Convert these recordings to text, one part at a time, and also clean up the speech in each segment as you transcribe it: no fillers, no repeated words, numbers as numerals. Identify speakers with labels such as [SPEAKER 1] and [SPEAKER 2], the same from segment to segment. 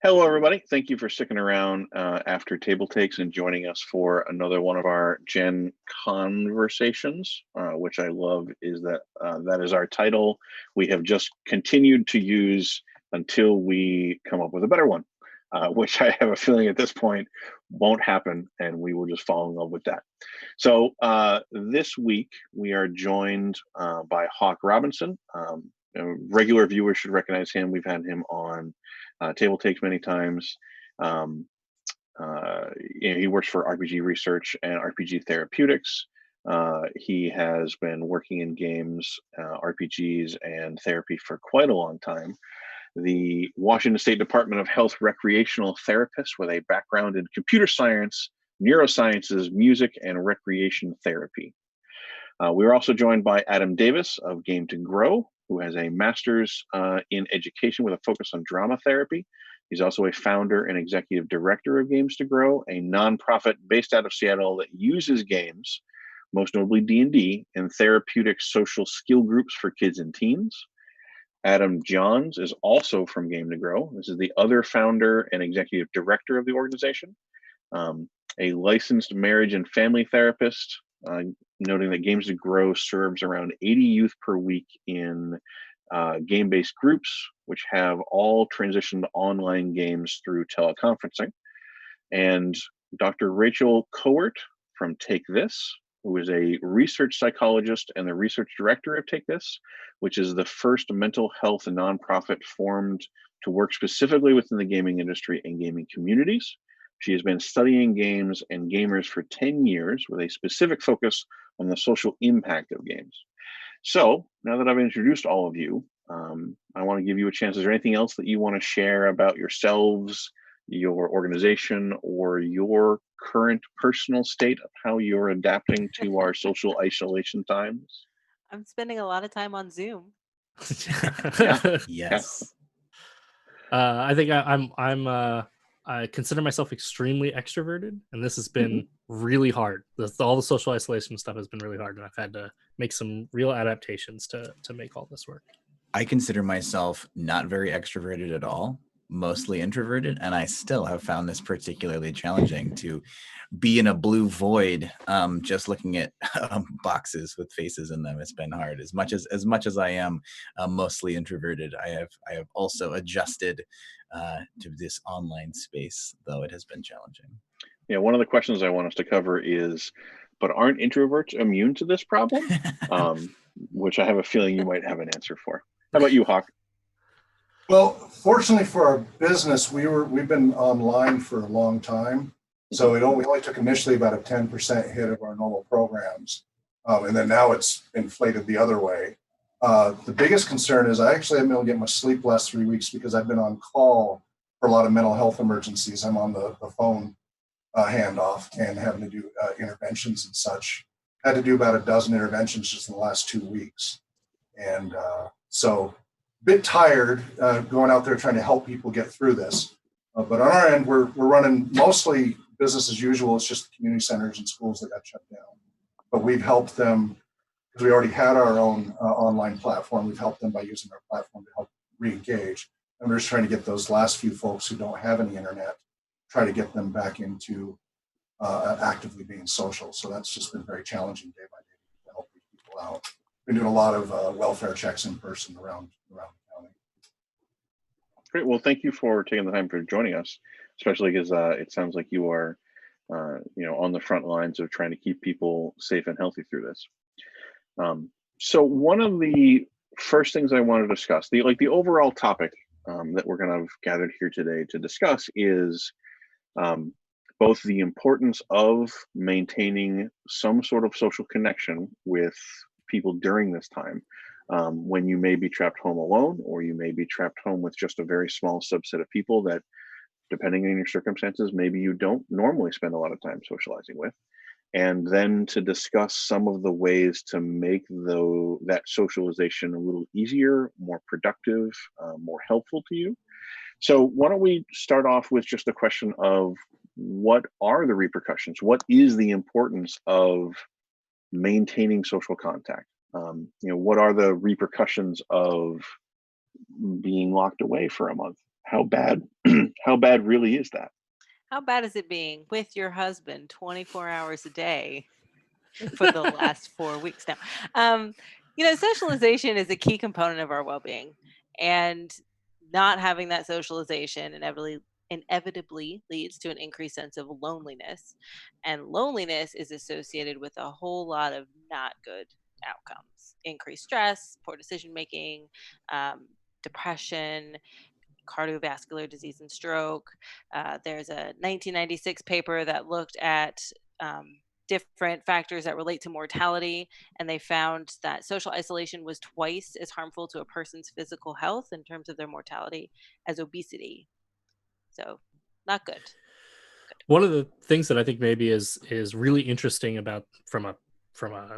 [SPEAKER 1] Hello, everybody. Thank you for sticking around after table takes and joining us for another one of our Gen Con-versations, which I love is that that is our title. We have just continued to use until we come up with a better one, which I have a feeling at this point won't happen, and we will just fall in love with that. So this week, we are joined by Hawke Robinson. Regular viewers should recognize him. We've had him on table takes many times. He works for RPGResearch and RPG Therapeutics. He has been working in games, RPGs, and therapy for quite a long time. The Washington State Department of Health recreational therapist with a background in computer science, neurosciences, music, and recreation therapy. We are also joined by Adam Davis of Game to Grow, who has a master's in education with a focus on drama therapy. He's also a founder and executive director of Games to Grow, a nonprofit based out of Seattle that uses games, most notably D&D, in therapeutic social skill groups for kids and teens. Adam Johns is also from Game to Grow. This is the other founder and executive director of the organization, a licensed marriage and family therapist, noting that Games to Grow serves around 80 youth per week in game-based groups, which have all transitioned to online games through teleconferencing. And Dr. Rachel Kowert from Take This, who is a research psychologist and the research director of Take This, which is the first mental health nonprofit formed to work specifically within the gaming industry and gaming communities. She has been studying games and gamers for 10 years with a specific focus on the social impact of games. So now that I've introduced all of you, I want to give you a chance. Is there anything else that you want to share about yourselves, your organization, or your current personal state of how you're adapting to our social isolation times?
[SPEAKER 2] I'm spending a lot of time on Zoom.
[SPEAKER 3] Yes.
[SPEAKER 4] I think I consider myself extremely extroverted, and this has been really hard. All the social isolation stuff has been really hard, and I've had to make some real adaptations to make all this work.
[SPEAKER 3] I consider myself not very extroverted at all, mostly introverted, and I still have found this particularly challenging to be in a blue void, just looking at boxes with faces in them. It's been hard. As much as I am mostly introverted, I have also adjusted to this online space, though it has been challenging.
[SPEAKER 1] Yeah, one of the questions I want us to cover is, but aren't introverts immune to this problem? Which I have a feeling you might have an answer for. How about you, Hawke?
[SPEAKER 5] Well, fortunately for our business, we've been online for a long time. So we only took initially about a 10% hit of our normal programs. And then now it's inflated the other way. The biggest concern is I actually haven't been able to get much sleep the last 3 weeks because I've been on call for a lot of mental health emergencies. I'm on the phone handoff and having to do interventions and such. I had to do about a dozen interventions just in the last 2 weeks. And so a bit tired going out there trying to help people get through this. But on our end, we're running mostly business as usual. It's just the community centers and schools that got shut down. But we've helped them because we already had our own online platform. We've helped them by using our platform to help re-engage. And we're just trying to get those last few folks who don't have any internet, try to get them back into actively being social. So that's just been very challenging day by day to help people out. Been doing a lot of welfare checks in person around the county.
[SPEAKER 1] Great. Well, thank you for taking the time for joining us, especially because it sounds like you are, on the front lines of trying to keep people safe and healthy through this. So one of the first things I want to discuss, the overall topic that we're going to have gathered here today to discuss is both the importance of maintaining some sort of social connection with people during this time, when you may be trapped home alone, or you may be trapped home with just a very small subset of people that, depending on your circumstances, maybe you don't normally spend a lot of time socializing with. And then to discuss some of the ways to make that socialization a little easier, more productive, more helpful to you. So why don't we start off with just the question of what are the repercussions? What is the importance of maintaining social contact? What are the repercussions of being locked away for a month? How bad? How bad really is that?
[SPEAKER 2] How bad is it being with your husband 24 hours a day for the last 4 weeks now? Socialization is a key component of our well-being, and not having that socialization inevitably leads to an increased sense of loneliness, and loneliness is associated with a whole lot of not good outcomes: increased stress, poor decision making, depression, cardiovascular disease and stroke. There's a 1996 paper that looked at different factors that relate to mortality, and they found that social isolation was twice as harmful to a person's physical health in terms of their mortality as obesity. So, not good.
[SPEAKER 4] One of the things that I think maybe is really interesting about from a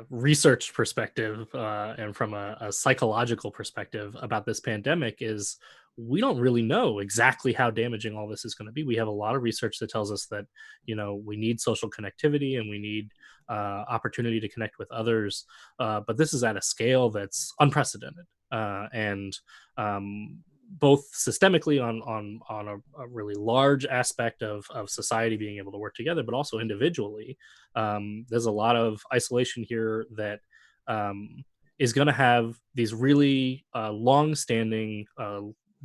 [SPEAKER 4] research perspective and from a psychological perspective about this pandemic is we don't really know exactly how damaging all this is going to be. We have a lot of research that tells us that, we need social connectivity and we need opportunity to connect with others. But this is at a scale that's unprecedented. And both systemically on a really large aspect of society being able to work together, but also individually. There's a lot of isolation here that is going to have these really long-standing,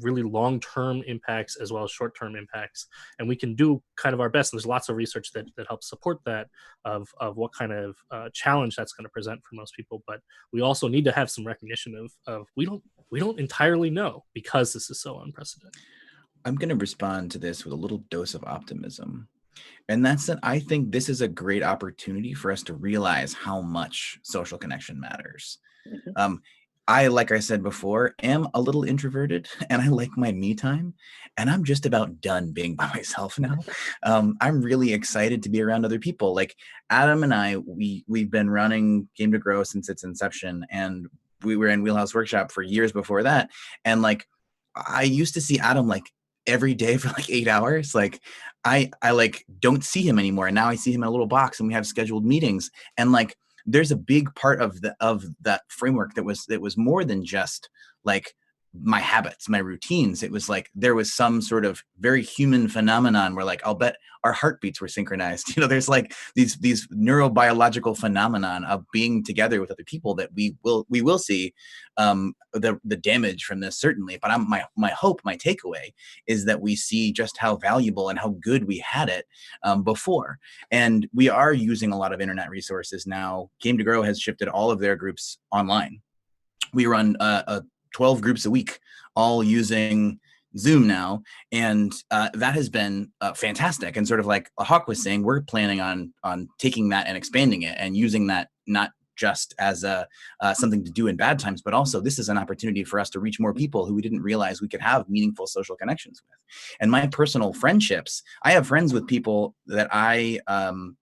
[SPEAKER 4] really long-term impacts as well as short-term impacts. And we can do kind of our best. And there's lots of research that helps support that of what kind of challenge that's going to present for most people. But we also need to have some recognition of we don't entirely know because this is so unprecedented.
[SPEAKER 3] I'm going to respond to this with a little dose of optimism. And that's that I think this is a great opportunity for us to realize how much social connection matters.
[SPEAKER 1] Mm-hmm.
[SPEAKER 3] I, like I said before, am a little introverted and I like my me time, and I'm just about done being by myself now. I'm really excited to be around other people. Like Adam and I, we've been running Game to Grow since its inception, and we were in Wheelhouse Workshop for years before that. And like, I used to see Adam like every day for like 8 hours. Like I like don't see him anymore. And now I see him in a little box and we have scheduled meetings. And like, there's a big part of that framework that was more than just like my habits, my routines. It was like there was some sort of very human phenomenon where like I'll bet our heartbeats were synchronized. There's like these neurobiological phenomenon of being together with other people that we will see the damage from this, certainly. But my hope, my takeaway is that we see just how valuable and how good we had it before. And we are using a lot of internet resources now. Game to Grow has shifted all of their groups online. We run 12 groups a week, all using Zoom now. And that has been fantastic. And sort of like Hawke was saying, we're planning on taking that and expanding it and using that not just as something to do in bad times, but also this is an opportunity for us to reach more people who we didn't realize we could have meaningful social connections with. And my personal friendships, I have friends with people that I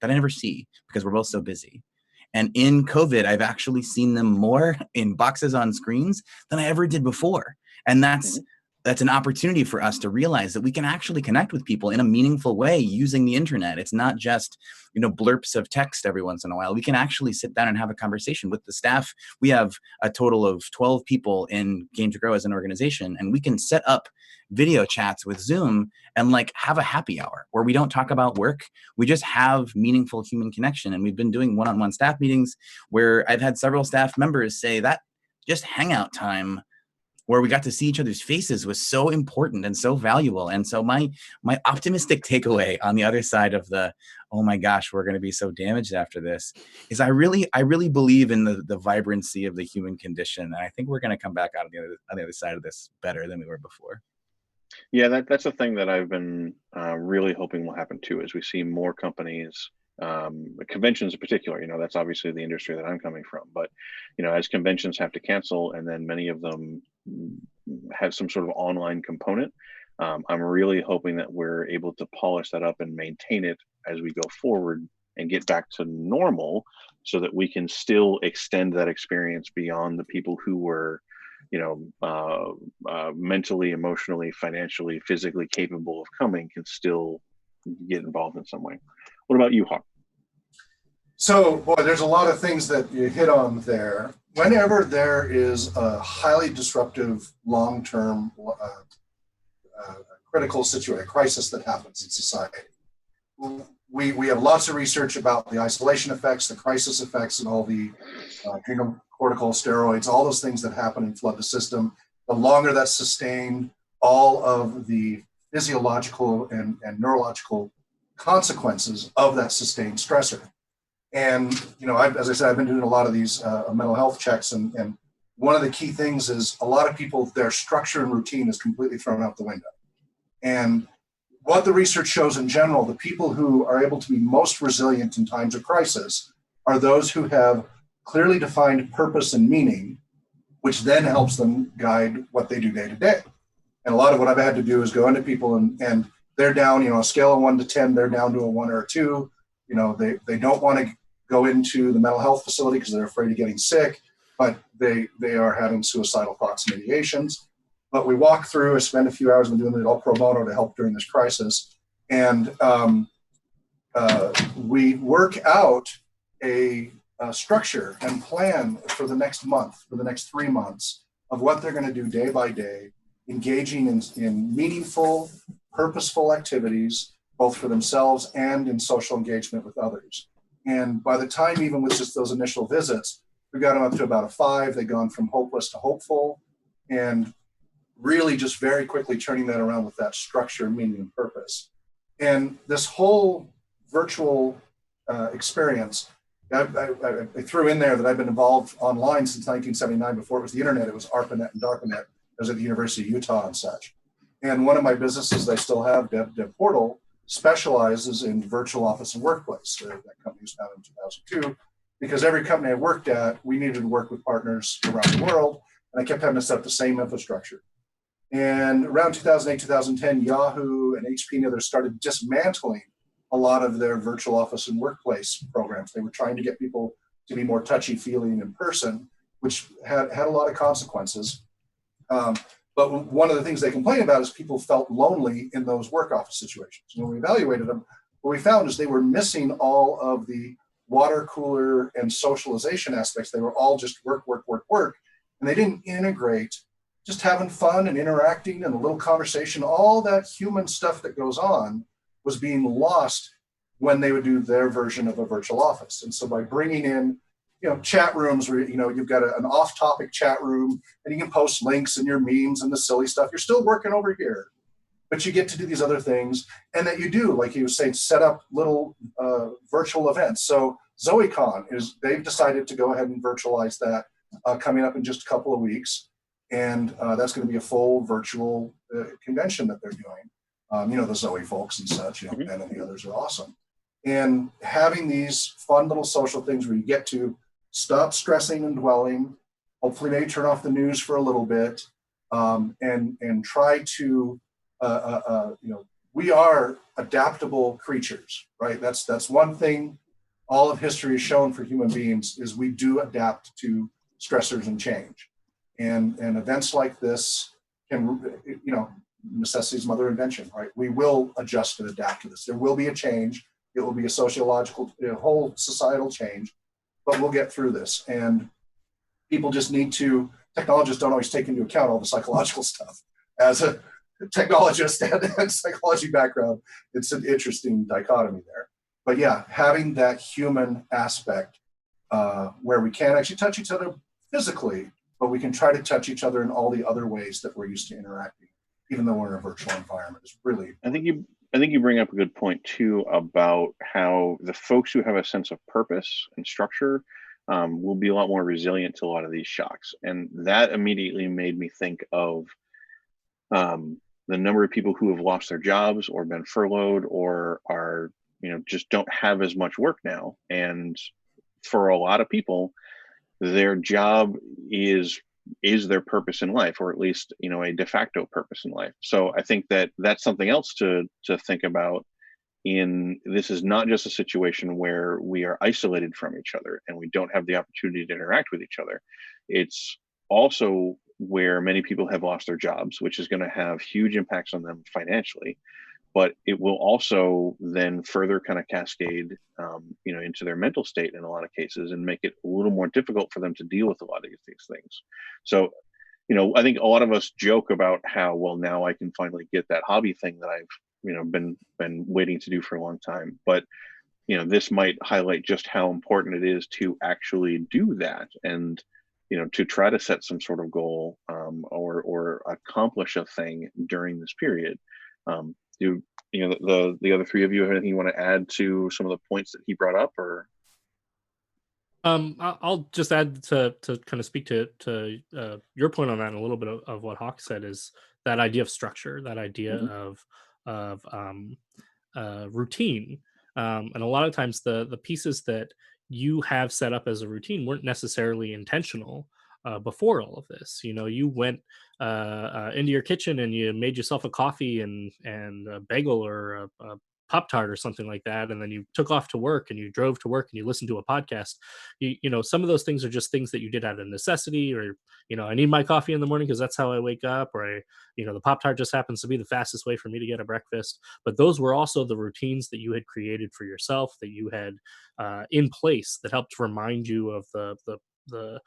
[SPEAKER 3] never see because we're both so busy. And in COVID, I've actually seen them more in boxes on screens than I ever did before. And that's an opportunity for us to realize that we can actually connect with people in a meaningful way using the internet. It's not just, blurps of text every once in a while. We can actually sit down and have a conversation with the staff. We have a total of 12 people in Game to Grow as an organization, and we can set up video chats with Zoom and like have a happy hour where we don't talk about work. We just have meaningful human connection. And we've been doing one-on-one staff meetings where I've had several staff members say that just hangout time where we got to see each other's faces was so important and so valuable. And so my optimistic takeaway on the other side of the, oh my gosh, we're going to be so damaged after this, is I really believe in the vibrancy of the human condition. And I think we're going to come back out on the other side of this better than we were before.
[SPEAKER 1] Yeah, that's the thing that I've been really hoping will happen too, as we see more companies, conventions in particular. That's obviously the industry that I'm coming from. But as conventions have to cancel, and then many of them have some sort of online component, I'm really hoping that we're able to polish that up and maintain it as we go forward and get back to normal, so that we can still extend that experience beyond the people who were mentally, emotionally, financially, physically capable of coming, can still get involved in some way. What about you, Hawke?
[SPEAKER 5] So, boy, there's a lot of things that you hit on there. Whenever there is a highly disruptive long-term critical situation, a crisis that happens in society. We have lots of research about the isolation effects, the crisis effects, and all the adrenal cortical steroids, all those things that happen and flood the system. The longer that's sustained, all of the physiological and neurological consequences of that sustained stressor. And, as I said, I've been doing a lot of these mental health checks, and one of the key things is a lot of people, their structure and routine is completely thrown out the window. And what the research shows in general, the people who are able to be most resilient in times of crisis are those who have clearly defined purpose and meaning, which then helps them guide what they do day to day. And a lot of what I've had to do is go into people and they're down, a scale of 1 to 10, they're down to a 1 or a 2. They don't want to go into the mental health facility because they're afraid of getting sick, but they are having suicidal thoughts and ideations. But we walk through, I spend a few hours, been doing it all pro bono to help during this crisis. And we work out a structure and plan for the next month, for the next 3 months, of what they're going to do day by day, engaging in meaningful, purposeful activities, both for themselves and in social engagement with others. And by the time, even with just those initial visits, we got them up to about a 5. They've gone from hopeless to hopeful, and really just very quickly turning that around with that structure, meaning, and purpose. And this whole virtual experience, I threw in there that I've been involved online since 1979. Before it was the internet, it was ARPANET and DARPANET. I was at the University of Utah and such. And one of my businesses I still have, Dev Portal, specializes in virtual office and workplace. That company was founded in 2002, because every company I worked at, we needed to work with partners around the world, and I kept having to set up the same infrastructure. And around 2008, 2010, Yahoo and HP and others started dismantling a lot of their virtual office and workplace programs. They were trying to get people to be more touchy-feely in person, which had a lot of consequences. But one of the things they complained about is people felt lonely in those work office situations. And when we evaluated them, what we found is they were missing all of the water cooler and socialization aspects. They were all just work, and they didn't integrate just having fun and interacting and a little conversation. All that human stuff that goes on was being lost when they would do their version of a virtual office. And so by bringing in, chat rooms where, you've got an off-topic chat room and you can post links and your memes and the silly stuff, you're still working over here, but you get to do these other things. And that you do, like he was saying, set up little virtual events. So ZoeCon they've decided to go ahead and virtualize that coming up in just a couple of weeks. And that's going to be a full virtual convention that they're doing. The Zoe folks and such, Ben and the others are awesome. And having these fun little social things where you get to stop stressing and dwelling, hopefully maybe turn off the news for a little bit, and try to, we are adaptable creatures, right? That's one thing all of history has shown for human beings is we do adapt to stressors and change. And events like this can, necessity is mother invention, right? We will adjust and adapt to this. There will be a change. It will be a sociological, whole societal change, but we'll get through this. And people just need to, technologists don't always take into account all the psychological stuff. As a technologist and psychology background, it's an interesting dichotomy there. But yeah, having that human aspect where we can actually touch each other physically, but we can try to touch each other in all the other ways that we're used to interacting, even though we're in a virtual environment, is really.
[SPEAKER 1] I think you bring up a good point too about how the folks who have a sense of purpose and structure will be a lot more resilient to a lot of these shocks, and that immediately made me think of the number of people who have lost their jobs or been furloughed or are just don't have as much work now, and for a lot of people, their job is their purpose in life, or at least a de facto purpose in life. So I think that that's something else to think about. This is not just a situation where we are isolated from each other and we don't have the opportunity to interact with each other. It's also where many people have lost their jobs, which is going to have huge impacts on them financially, but it will also then further kind of cascade into their mental state in a lot of cases and make it a little more difficult for them to deal with a lot of these things. So I think a lot of us joke about how, well, now I can finally get that hobby thing that I've been waiting to do for a long time. But this might highlight just how important it is to actually do that, and to try to set some sort of goal, or accomplish a thing during this period. Do the other three of you have anything you want to add to some of the points that he brought up, or?
[SPEAKER 4] I'll just add to kind of speak to your point on that, and a little bit of what Hawke said, is that idea of structure, that idea of routine, and a lot of times the pieces that you have set up as a routine weren't necessarily intentional before all of this. You went into your kitchen and you made yourself a coffee and a bagel or a Pop Tart or something like that, and then you took off to work and you drove to work and you listened to a podcast. Some of those things are just things that you did out of necessity, or I need my coffee in the morning because that's how I wake up, or the Pop Tart just happens to be the fastest way for me to get a breakfast. But those were also the routines that you had created for yourself, that you had in place, that helped remind you of the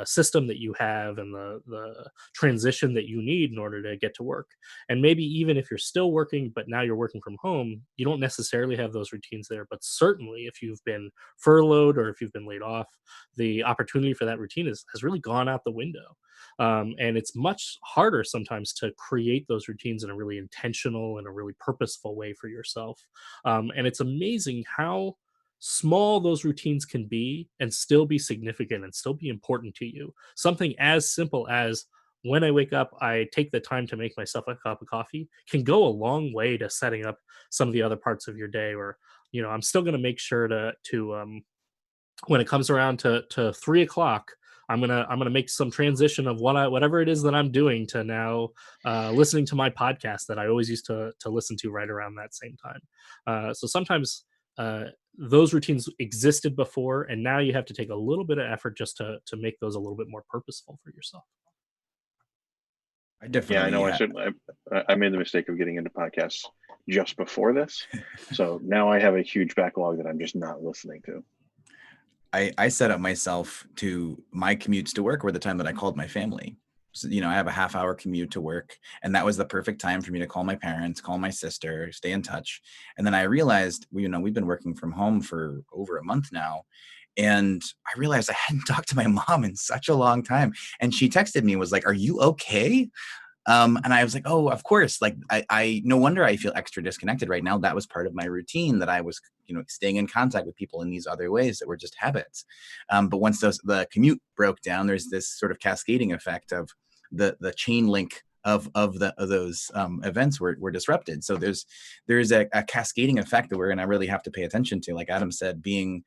[SPEAKER 4] system that you have and the transition that you need in order to get to work. And maybe even if you're still working, but now you're working from home, you don't necessarily have those routines there. But certainly if you've been furloughed or if you've been laid off, the opportunity for that routine has really gone out the window. And it's much harder sometimes to create those routines in a really intentional and a really purposeful way for yourself. And it's amazing how small those routines can be and still be significant and still be important to you. Something as simple as, when I wake up, I take the time to make myself a cup of coffee, can go a long way to setting up some of the other parts of your day. Or, I'm still going to make sure to when it comes around to 3 o'clock, I'm gonna make some transition of whatever it is that I'm doing to now listening to my podcast that I always used to listen to right around that same time. So sometimes those routines existed before, and now you have to take a little bit of effort just to make those a little bit more purposeful for yourself.
[SPEAKER 3] I
[SPEAKER 1] Yeah, I
[SPEAKER 3] definitely
[SPEAKER 1] know.
[SPEAKER 3] had,
[SPEAKER 1] I made the mistake of getting into podcasts just before this, so now I have a huge backlog that I'm just not listening to.
[SPEAKER 3] I set up myself to my commutes to work were the time that I called my family. So, I have a half-hour commute to work, and that was the perfect time for me to call my parents, call my sister, stay in touch. And then I realized, we've been working from home for over a month now, and I realized I hadn't talked to my mom in such a long time. And she texted me and was like, "Are you okay?" And I was like, "Oh, of course." Like, I no wonder I feel extra disconnected right now. That was part of my routine, that I was, staying in contact with people in these other ways that were just habits. But once the commute broke down, there's this sort of cascading effect of the chain link of those events were disrupted. So there's a cascading effect that we're going to really have to pay attention to. Like Adam said, being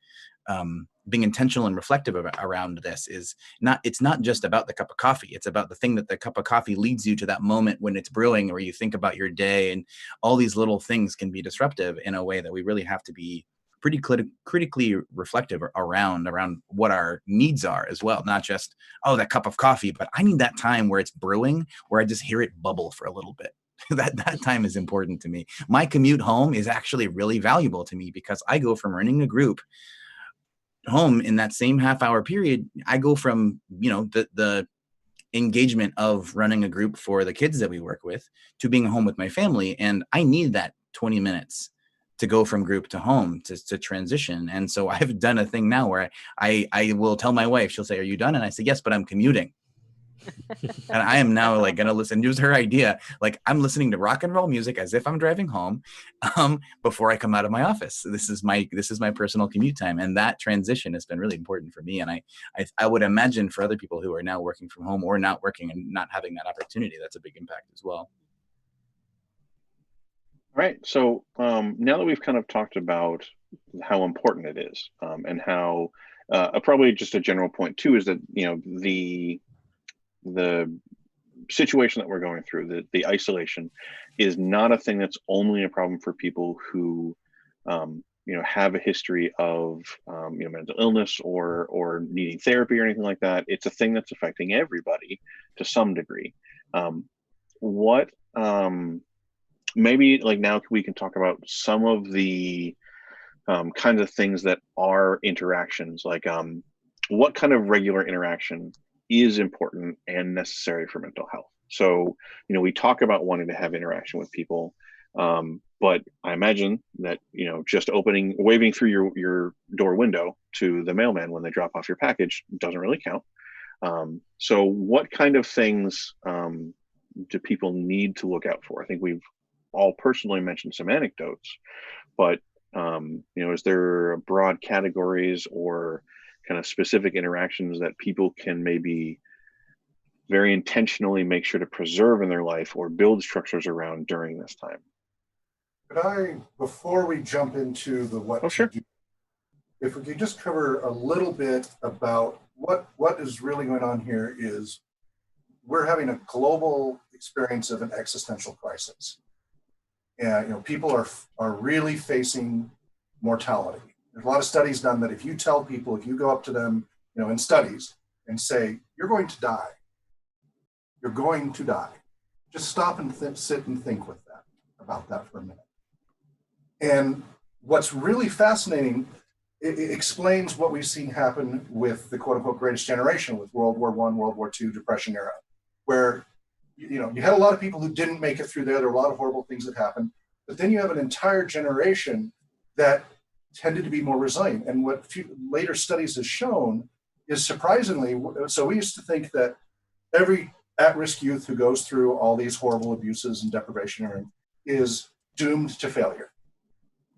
[SPEAKER 3] intentional and reflective around this it's not just about the cup of coffee. It's about the thing that the cup of coffee leads you to that moment when it's brewing, where you think about your day, and all these little things can be disruptive in a way that we really have to be pretty critically reflective around what our needs are as well. Not just, oh, that cup of coffee, but I need that time where it's brewing, where I just hear it bubble for a little bit. that time is important to me. My commute home is actually really valuable to me, because I go from running a group home in that same half-hour period. I go from the engagement of running a group for the kids that we work with to being home with my family, and I need that 20 minutes to go from group to home to transition. And so I've done a thing now where I will tell my wife, she'll say, "Are you done?" And I say, "Yes, but I'm commuting." And I am now like gonna listen, use her idea, like I'm listening to rock and roll music as if I'm driving home before I come out of my office. This is my personal commute time, and that transition has been really important for me. And I would imagine for other people who are now working from home or not working and not having that opportunity, that's a big impact as well.
[SPEAKER 1] All right. So now that we've kind of talked about how important it is, and how probably just a general point too is that the situation that we're going through, the isolation, is not a thing that's only a problem for people who have a history of mental illness or needing therapy or anything like that. It's a thing that's affecting everybody to some degree. What maybe like now we can talk about some of the kinds of things that are interactions, like what kind of regular interaction is important and necessary for mental health. So, we talk about wanting to have interaction with people, but I imagine that, just waving through your door window to the mailman when they drop off your package doesn't really count. So what kind of things do people need to look out for? I think we've all personally mentioned some anecdotes, but is there broad categories or kind of specific interactions that people can maybe very intentionally make sure to preserve in their life or build structures around during this time?
[SPEAKER 5] Before we jump into the what to
[SPEAKER 1] sure.
[SPEAKER 5] do, if we could just cover a little bit about what is really going on here is we're having a global experience of an existential crisis. And people are really facing mortality. There's a lot of studies done that if you tell people, if you go up to them, in studies and say, you're going to die, just stop and sit and think about that for a minute. And what's really fascinating, it explains what we've seen happen with the quote unquote greatest generation, with World War I, World War II, Depression era, where you had a lot of people who didn't make it through there. There were a lot of horrible things that happened, but then you have an entire generation that tended to be more resilient. And what later studies have shown is surprisingly, so we used to think that every at-risk youth who goes through all these horrible abuses and deprivation is doomed to failure.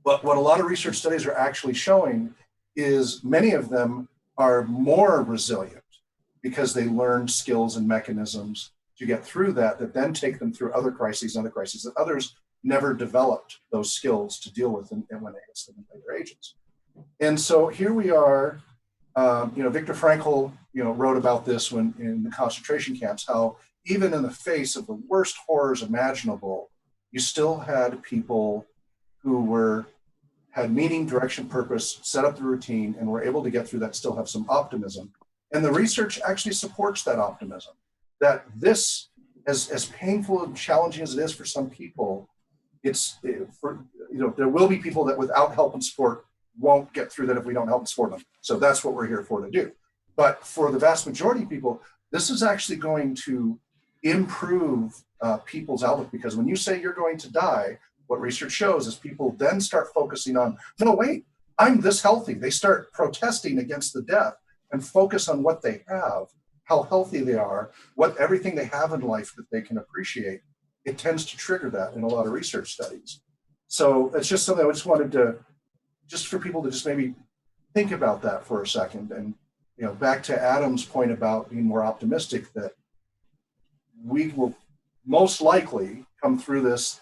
[SPEAKER 5] But what a lot of research studies are actually showing is many of them are more resilient because they learned skills and mechanisms to get through that then take them through other crises that others never developed those skills to deal with and when it hits them in later ages. And so here we are, Viktor Frankl, wrote about this when in the concentration camps, how even in the face of the worst horrors imaginable, you still had people who had meaning, direction, purpose, set up the routine, and were able to get through that, still have some optimism. And the research actually supports that optimism, that this, as painful and challenging as it is for some people, there will be people that without help and support won't get through that if we don't help and support them. So that's what we're here for to do. But for the vast majority of people, this is actually going to improve people's outlook, because when you say you're going to die, what research shows is people then start focusing on, no, wait, I'm this healthy. They start protesting against the death and focus on what they have, how healthy they are, everything they have in life that they can appreciate. It tends to trigger that in a lot of research studies. So it's just something I just wanted to, just for people to just maybe think about that for a second. And, back to Adam's point about being more optimistic, that we will most likely come through this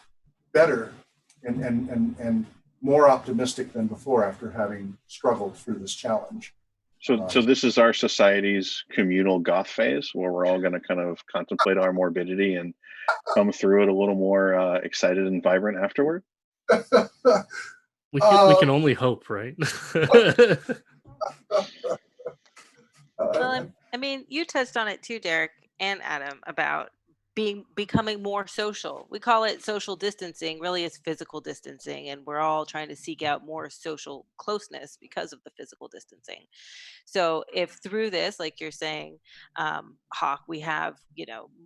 [SPEAKER 5] better and more optimistic than before after having struggled through this challenge.
[SPEAKER 1] So this is our society's communal goth phase, where we're all going to kind of contemplate our morbidity and come through it a little more excited and vibrant afterward.
[SPEAKER 4] We can only hope, right?
[SPEAKER 2] Well, I mean, you touched on it too, Derek and Adam, about becoming more social. We call it social distancing. Really, it's physical distancing, and we're all trying to seek out more social closeness because of the physical distancing. So if through this, like you're saying, Hawke, we have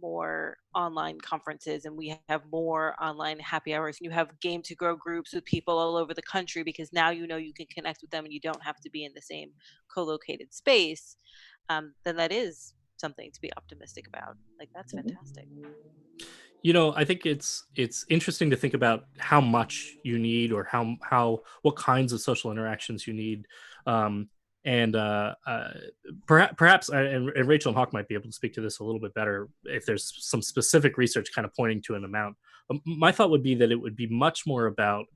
[SPEAKER 2] more online conferences and we have more online happy hours, and you have game to grow groups with people all over the country, because now you can connect with them and you don't have to be in the same co-located space, then that is something to be optimistic about. Like, that's fantastic.
[SPEAKER 4] I think it's interesting to think about how much you need, or what kinds of social interactions you need. And perhaps and Rachel and Hawke might be able to speak to this a little bit better if there's some specific research kind of pointing to an amount. My thought would be that it would be much more about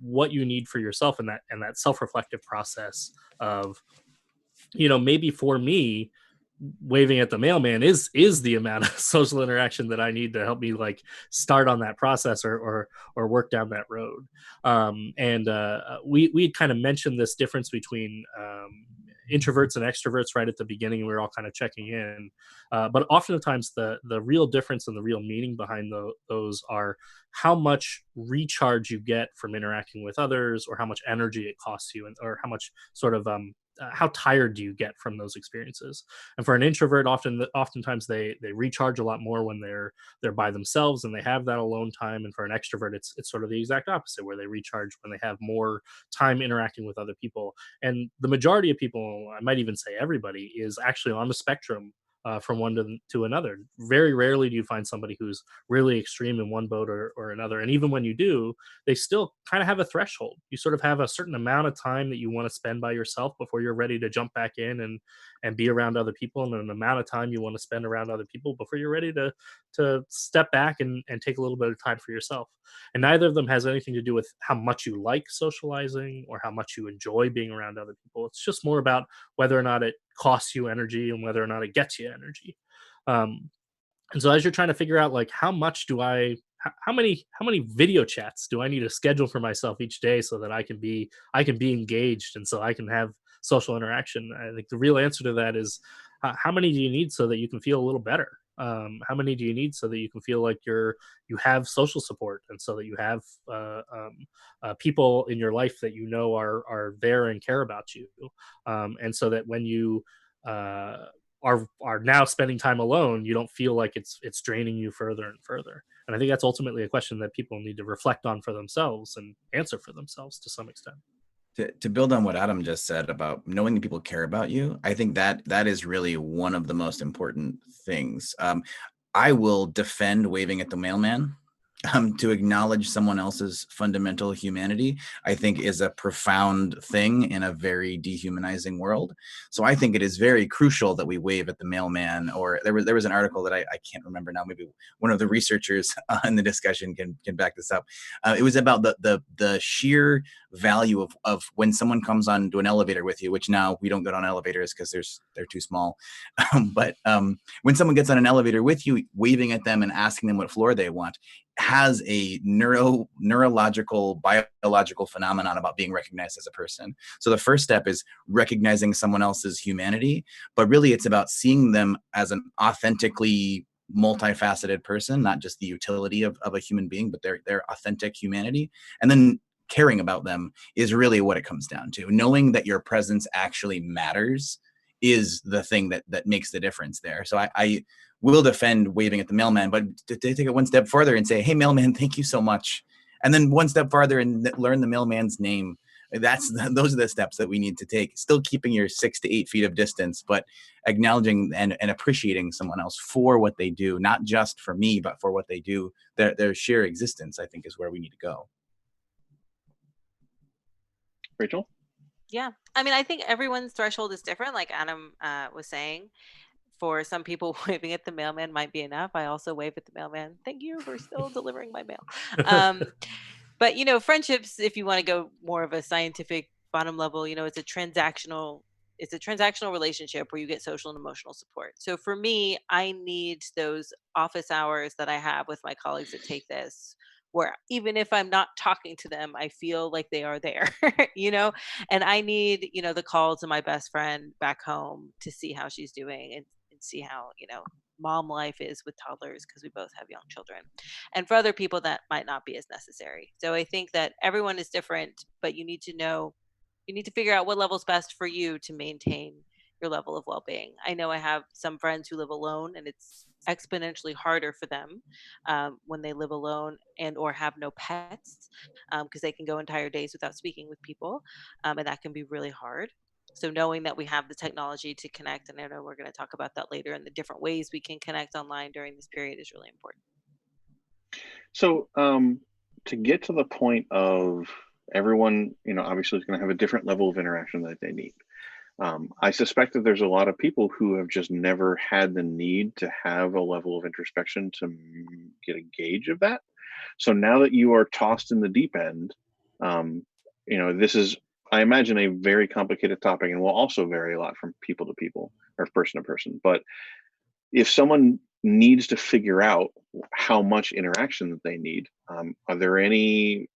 [SPEAKER 4] what you need for yourself, and that self-reflective process of, maybe for me, waving at the mailman is the amount of social interaction that I need to help me like start on that process or work down that road. We kind of mentioned this difference between introverts and extroverts right at the beginning, and we were all kind of checking in. But oftentimes the real difference and the real meaning behind those are how much recharge you get from interacting with others, or how much energy it costs you, or how much sort of how tired do you get from those experiences? And for an introvert, oftentimes they recharge a lot more when they're by themselves and they have that alone time. And for an extrovert, it's sort of the exact opposite, where they recharge when they have more time interacting with other people. And the majority of people, I might even say everybody, is actually on the spectrum from one to another. Very rarely do you find somebody who's really extreme in one boat or another. And even when you do, they still kind of have a threshold. You sort of have a certain amount of time that you want to spend by yourself before you're ready to jump back in and be around other people, and an amount of time you want to spend around other people before you're ready to step back and take a little bit of time for yourself. And neither of them has anything to do with how much you like socializing or how much you enjoy being around other people. It's just more about whether or not it costs you energy and whether or not it gets you energy. And so as you're trying to figure out, like, how many video chats do I need to schedule for myself each day so that I can be engaged and so I can have social interaction, I think the real answer to that is, how many do you need so that you can feel a little better? How many do you need so that you can feel like you have social support, and so that you have people in your life that you know are there and care about you, and so that when you are now spending time alone, you don't feel like it's draining you further and further. And I think that's ultimately a question that people need to reflect on for themselves and answer for themselves to some extent.
[SPEAKER 3] To build on what Adam just said about knowing that people care about you, I think that is really one of the most important things. I will defend waving at the mailman. To acknowledge someone else's fundamental humanity, I think, is a profound thing in a very dehumanizing world. So I think it is very crucial that we wave at the mailman. Or there was an article that I can't remember now. Maybe one of the researchers in the discussion can back this up. It was about the sheer value of when someone comes onto an elevator with you, which now we don't go on elevators because they're too small. But when someone gets on an elevator with you, waving at them and asking them what floor they want has a neurological, biological phenomenon about being recognized as a person. So the first step is recognizing someone else's humanity, but really it's about seeing them as an authentically multifaceted person, not just the utility of a human being, but their authentic humanity. And then caring about them is really what it comes down to. Knowing that your presence actually matters is the thing that makes the difference there. So I will defend waving at the mailman, but to take it one step further and say, hey, mailman, thank you so much. And then one step farther and learn the mailman's name. Those are the steps that we need to take. Still keeping your 6 to 8 feet of distance, but acknowledging and appreciating someone else for what they do, not just for me, but for what they do. Their sheer existence, I think, is where we need to go.
[SPEAKER 1] Rachel?
[SPEAKER 2] Yeah. I mean, I think everyone's threshold is different, like Adam was saying. For some people, waving at the mailman might be enough. I also wave at the mailman. Thank you for still delivering my mail. But, friendships, if you want to go more of a scientific bottom level, it's a transactional relationship where you get social and emotional support. So for me, I need those office hours that I have with my colleagues that take this, where even if I'm not talking to them, I feel like they are there, and I need, the call to my best friend back home to see how she's doing and see how, mom life is with toddlers, because we both have young children. And for other people, that might not be as necessary. So I think that everyone is different, but you need to figure out what level's best for you to maintain your level of well-being. I know I have some friends who live alone, and it's exponentially harder for them when they live alone and or have no pets, because they can go entire days without speaking with people, and that can be really hard. So knowing that we have the technology to connect, and I know we're going to talk about that later, and the different ways we can connect online during this period is really important.
[SPEAKER 1] So to get to the point of everyone, obviously is going to have a different level of interaction that they need. I suspect that there's a lot of people who have just never had the need to have a level of introspection to get a gauge of that. So now that you are tossed in the deep end, this is, I imagine, a very complicated topic and will also vary a lot from people to people or person to person. But if someone needs to figure out how much interaction that they need, are there any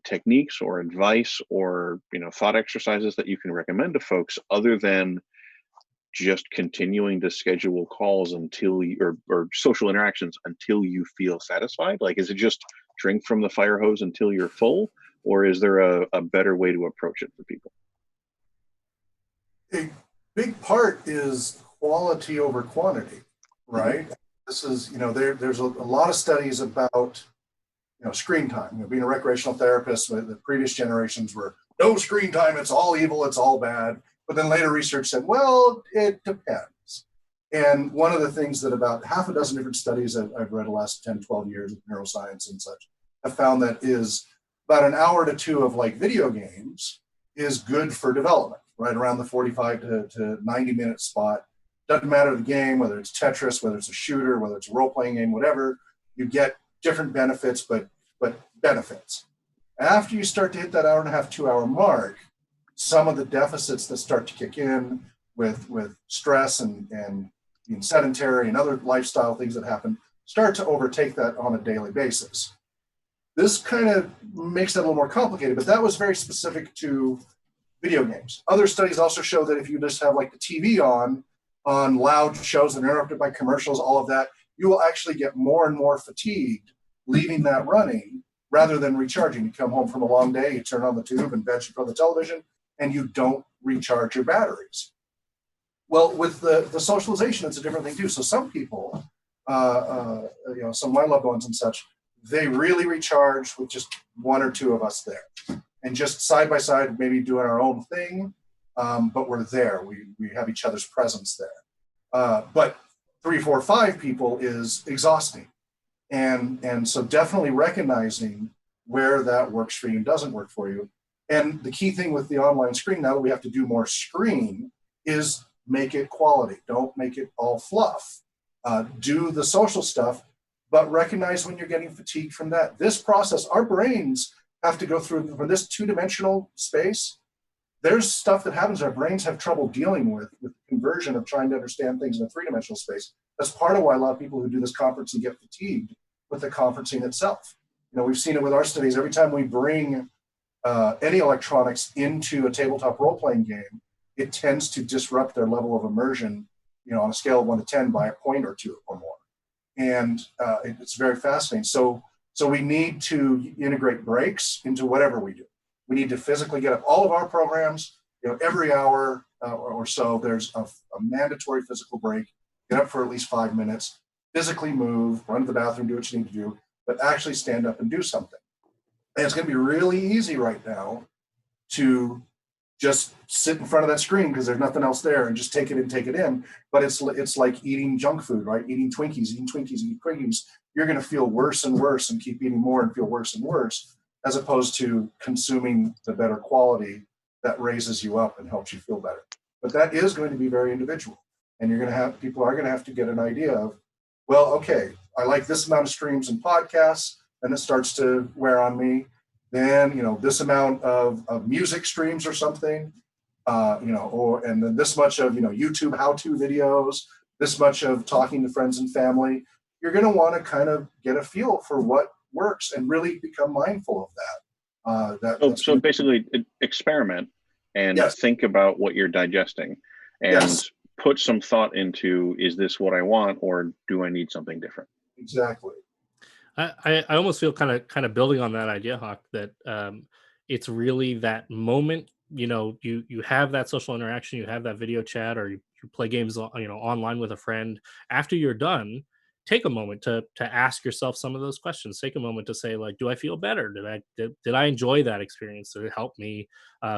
[SPEAKER 1] techniques or advice or thought exercises that you can recommend to folks other than just continuing to schedule calls until you, or social interactions until you feel satisfied? Like, is it just drink from the fire hose until you're full, or is there a better way to approach it for people?
[SPEAKER 5] A big part is quality over quantity, right? This is, there's a lot of studies about, screen time. Being a recreational therapist, the previous generations were no screen time, it's all evil, it's all bad. But then later research said, well, it depends. And one of the things that about half a dozen different studies I've read the last 10, 12 years of neuroscience and such have found that is about an hour to two of like video games is good for development, right around the 45 to 90 minute spot. Doesn't matter the game, whether it's Tetris, whether it's a shooter, whether it's a role-playing game, whatever, you get different benefits, but benefits. After you start to hit that hour and a half, 2 hour mark, some of the deficits that start to kick in with stress and being sedentary and other lifestyle things that happen start to overtake that on a daily basis. This kind of makes that a little more complicated, but that was very specific to video games. Other studies also show that if you just have like the TV on loud shows that are interrupted by commercials, all of that, you will actually get more and more fatigued leaving that running rather than recharging. You come home from a long day, you turn on the tube and bench in front of the television, and you don't recharge your batteries. Well, with the socialization, it's a different thing too. So some people, some of my loved ones and such, they really recharge with just one or two of us there. And just side by side, maybe doing our own thing, but we're there. We have each other's presence there. But 3, 4, 5 people is exhausting. And so definitely recognizing where that works for you and doesn't work for you. And the key thing with the online screen, now that we have to do more screen, is make it quality. Don't make it all fluff. Do the social stuff, but recognize when you're getting fatigued from that. This process, our brains have to go through, for this two-dimensional space, there's stuff that happens our brains have trouble dealing with conversion of trying to understand things in a three-dimensional space. That's part of why a lot of people who do this conferencing get fatigued with the conferencing itself. We've seen it with our studies. Every time we bring any electronics into a tabletop role-playing game, it tends to disrupt their level of immersion, on a scale of 1 to 10 by a point or two or more. And it's very fascinating. So we need to integrate breaks into whatever we do. We need to physically get up. All of our programs, every hour or so, there's a mandatory physical break. Get up for at least 5 minutes, physically move, run to the bathroom, do what you need to do, but actually stand up and do something. And it's going to be really easy right now to just sit in front of that screen because there's nothing else there and just take it in. But it's like eating junk food, right? Eating Twinkies. You're going to feel worse and worse and keep eating more and feel worse and worse, as opposed to consuming the better quality that raises you up and helps you feel better. But that is going to be very individual. And people are going to have to get an idea of, well, okay, I like this amount of streams and podcasts, and it starts to wear on me. Then, this amount of music streams or something, and then this much of, YouTube how-to videos, this much of talking to friends and family. You're going to want to kind of get a feel for what works and really become mindful of that.
[SPEAKER 1] So basically experiment and think about what you're digesting and put some thought into, is this what I want, or do I need something different?
[SPEAKER 5] Exactly.
[SPEAKER 4] I almost feel kind of building on that idea, Hawke, that it's really that moment, you have that social interaction, you have that video chat, or you play games, online with a friend. After you're done, take a moment to ask yourself some of those questions. Take a moment to say, like, do I feel better? Did I enjoy that experience? Did it help me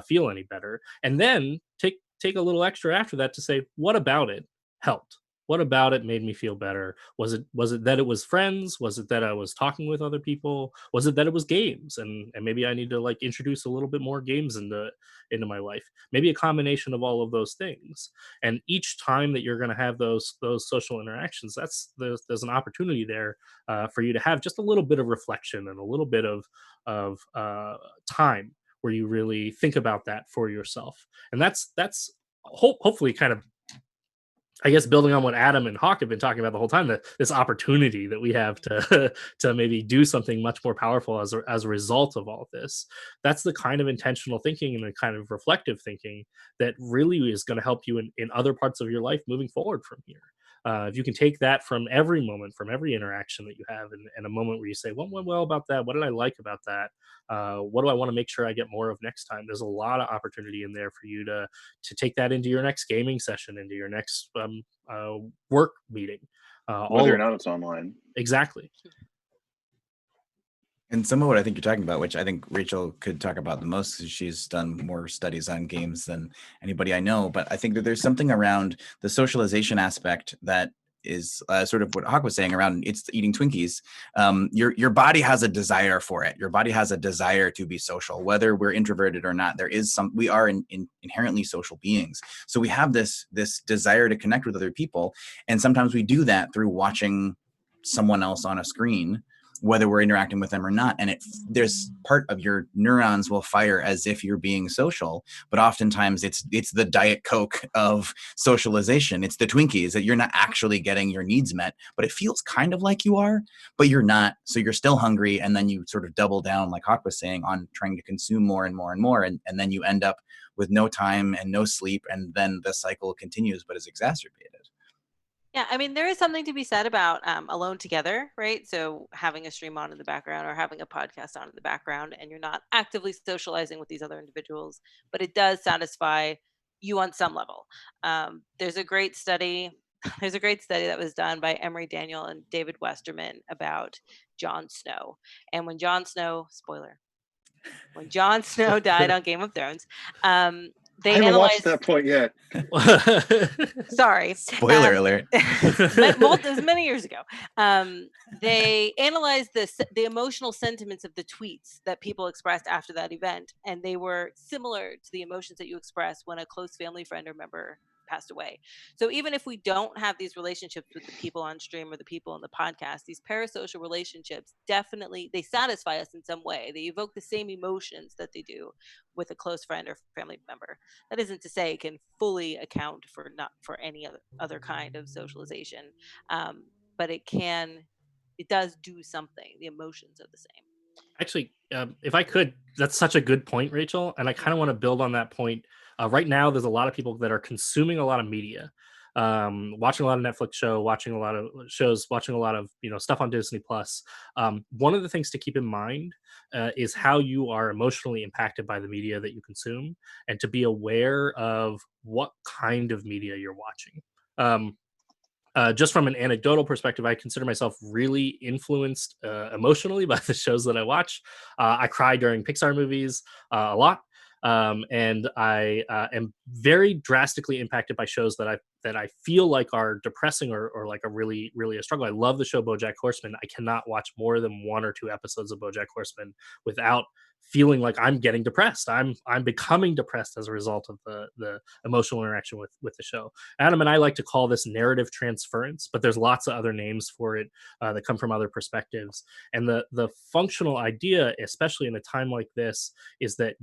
[SPEAKER 4] feel any better? And then take a little extra after that to say, what about it helped? What about it made me feel better? Was it that it was friends? Was it that I was talking with other people? Was it that it was games? And maybe I need to like introduce a little bit more games into my life. Maybe a combination of all of those things. And each time that you're going to have those social interactions, there's an opportunity there for you to have just a little bit of reflection and a little bit of time where you really think about that for yourself. And that's hopefully kind of, I guess, building on what Adam and Hawke have been talking about the whole time, that this opportunity that we have to maybe do something much more powerful as a result of all of this. That's the kind of intentional thinking and the kind of reflective thinking that really is going to help you in other parts of your life moving forward from here. If you can take that from every moment, from every interaction that you have, and a moment where you say, what went well about that? What did I like about that? What do I want to make sure I get more of next time? There's a lot of opportunity in there for you to take that into your next gaming session, into your next work meeting.
[SPEAKER 1] Whether or not it's online.
[SPEAKER 4] Exactly.
[SPEAKER 3] And some of what I think you're talking about, which I think Rachel could talk about the most, because she's done more studies on games than anybody I know. But I think that there's something around the socialization aspect that is sort of what Hawke was saying around it's eating Twinkies. Your body has a desire for it. Your body has a desire to be social, whether we're introverted or not. We are inherently social beings. So we have this desire to connect with other people. And sometimes we do that through watching someone else on a screen, whether we're interacting with them or not. And there's part of your neurons will fire as if you're being social, but oftentimes it's the Diet Coke of socialization. It's the Twinkies that you're not actually getting your needs met, but it feels kind of like you are, but you're not. So you're still hungry. And then you sort of double down, like Hawke was saying, on trying to consume more and more and more. And then you end up with no time and no sleep. And then the cycle continues, but is exacerbated.
[SPEAKER 2] Yeah, I mean, there is something to be said about alone together, right? So having a stream on in the background or having a podcast on in the background, and you're not actively socializing with these other individuals, but it does satisfy you on some level. There's a great study. There's a great study that was done by Emery Daniel and David Westerman about Jon Snow. And when Jon Snow, spoiler, when Jon Snow died on Game of Thrones, they
[SPEAKER 1] I haven't watched
[SPEAKER 2] analyzed.
[SPEAKER 1] that point yet.
[SPEAKER 2] Sorry.
[SPEAKER 3] Spoiler alert.
[SPEAKER 2] It was many years ago. They analyzed the emotional sentiments of the tweets that people expressed after that event, and they were similar to the emotions that you express when a close family friend or member passed away. So even if we don't have these relationships with the people on stream or the people on the podcast, these parasocial relationships definitely, they satisfy us in some way. They evoke the same emotions that they do with a close friend or family member. That isn't to say it can fully account for any other kind of socialization, but it does do something. The emotions are the same.
[SPEAKER 4] Actually, if I could, that's such a good point, Rachel. And I kind of want to build on that point. Right now, there's a lot of people that are consuming a lot of media, watching a lot of Netflix show, watching a lot of shows, watching a lot of stuff on Disney Plus. One of the things to keep in mind is how you are emotionally impacted by the media that you consume, and to be aware of what kind of media you're watching. Just from an anecdotal perspective, I consider myself really influenced emotionally by the shows that I watch. I cry during Pixar movies a lot, and I am very drastically impacted by shows that I feel like are depressing or like a really a struggle. I love the show BoJack Horseman. I cannot watch more than 1 or 2 episodes of BoJack Horseman without feeling like I'm getting depressed. I'm becoming depressed as a result of the emotional interaction with the show. Adam and I like to call this narrative transference, but there's lots of other names for it that come from other perspectives. And the functional idea, especially in a time like this, is that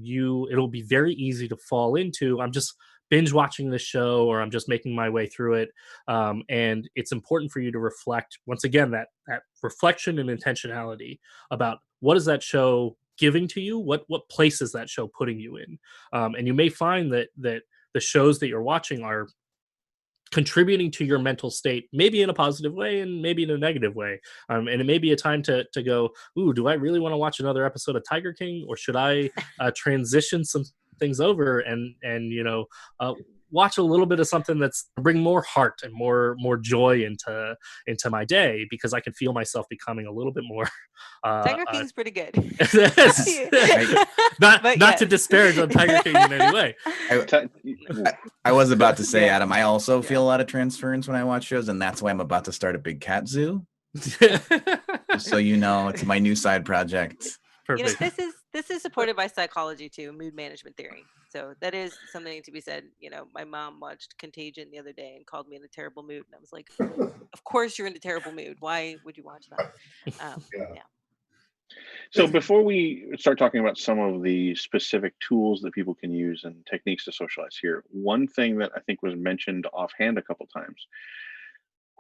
[SPEAKER 4] it'll be very easy to fall into, I'm just binge watching this show, or I'm just making my way through it. And it's important for you to reflect, once again, that reflection and intentionality about what is that show giving to you, what place is that show putting you in. And you may find that the shows that you're watching are contributing to your mental state, maybe in a positive way and maybe in a negative way. And it may be a time to go, ooh, do I really want to watch another episode of Tiger King, or should I transition some things over and watch a little bit of something that's bring more heart and more joy into my day, because I can feel myself becoming a little bit more
[SPEAKER 2] Tiger King's pretty good.
[SPEAKER 4] not to disparage on Tiger King in any way.
[SPEAKER 3] I was about to say, Adam, I also feel a lot of transference when I watch shows, and that's why I'm about to start a big cat zoo. Just so you know, it's my new side project.
[SPEAKER 4] Perfect.
[SPEAKER 2] This is supported by psychology too, mood management theory. So that is something to be said. My mom watched Contagion the other day and called me in a terrible mood, and I was like, "Of course you're in a terrible mood. Why would you watch that?" Yeah.
[SPEAKER 1] So before we start talking about some of the specific tools that people can use and techniques to socialize here, one thing that I think was mentioned offhand a couple times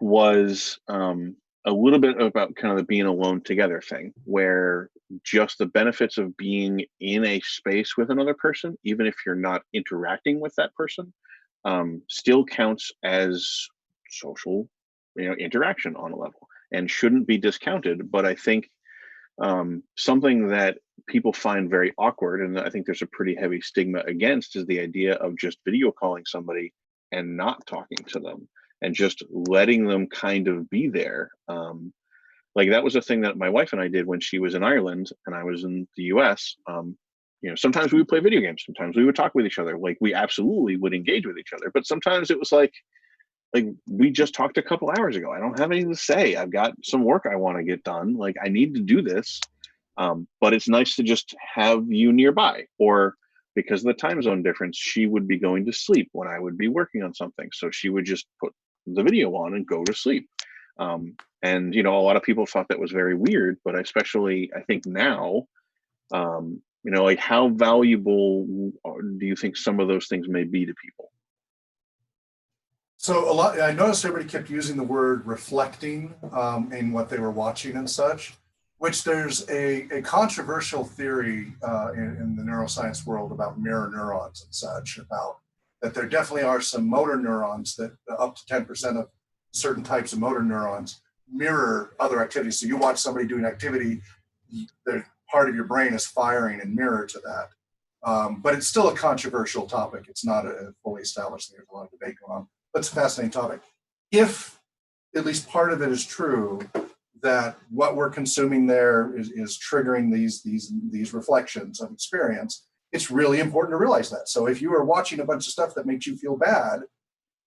[SPEAKER 1] was a little bit about kind of the being alone together thing, where just the benefits of being in a space with another person, even if you're not interacting with that person, still counts as social interaction on a level and shouldn't be discounted. But I think something that people find very awkward, and I think there's a pretty heavy stigma against, is the idea of just video calling somebody and not talking to them and just letting them kind of be there. Like that was a thing that my wife and I did when she was in Ireland and I was in the US. Sometimes we would play video games, sometimes we would talk with each other. Like we absolutely would engage with each other, but sometimes it was like we just talked a couple hours ago. I don't have anything to say. I've got some work I want to get done. Like I need to do this. But it's nice to just have you nearby. Or because of the time zone difference, she would be going to sleep when I would be working on something. So she would just put the video on and go to sleep. And a lot of people thought that was very weird, but especially I think now, like how valuable do you think some of those things may be to people?
[SPEAKER 5] So I noticed everybody kept using the word reflecting in what they were watching and such, which there's a controversial theory in the neuroscience world about mirror neurons and such, about that there definitely are some motor neurons that up to 10% of certain types of motor neurons mirror other activities. So you watch somebody do an activity, part of your brain is firing and mirror to that. But it's still a controversial topic. It's not a fully established thing. There's a lot of debate going on. But it's a fascinating topic. If at least part of it is true, that what we're consuming there is triggering these reflections of experience, it's really important to realize that. So if you are watching a bunch of stuff that makes you feel bad,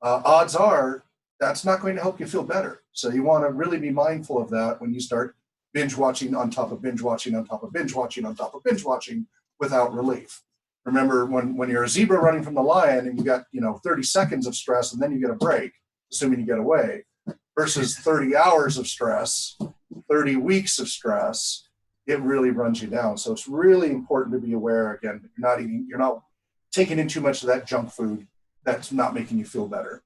[SPEAKER 5] odds are that's not going to help you feel better. So you want to really be mindful of that when you start binge watching on top of binge watching on top of binge watching on top of binge watching without relief. Remember when you're a zebra running from the lion and you got 30 seconds of stress and then you get a break, assuming you get away, versus 30 hours of stress, 30 weeks of stress, it really runs you down. So it's really important to be aware, again, that you're not taking in too much of that junk food that's not making you feel better.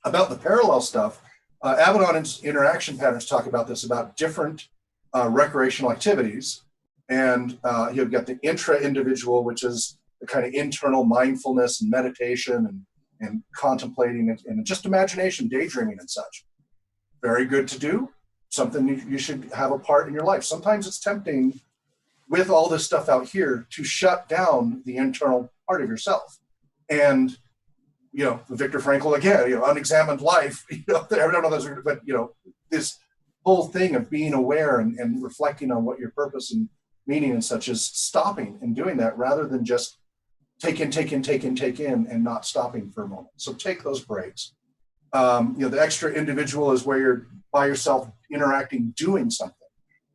[SPEAKER 5] About the parallel stuff, Abaddon and interaction patterns talk about this, about different recreational activities. And you've got the intra-individual, which is the kind of internal mindfulness and meditation and contemplating and just imagination, daydreaming and such. Very good to do, something you should have a part in your life. Sometimes it's tempting with all this stuff out here to shut down the internal part of yourself. And, Viktor Frankl, again, unexamined life, I don't know those, but, this whole thing of being aware and reflecting on what your purpose and meaning and such is, stopping and doing that rather than just take in and not stopping for a moment. So take those breaks. The extra individual is where you're by yourself interacting, doing something.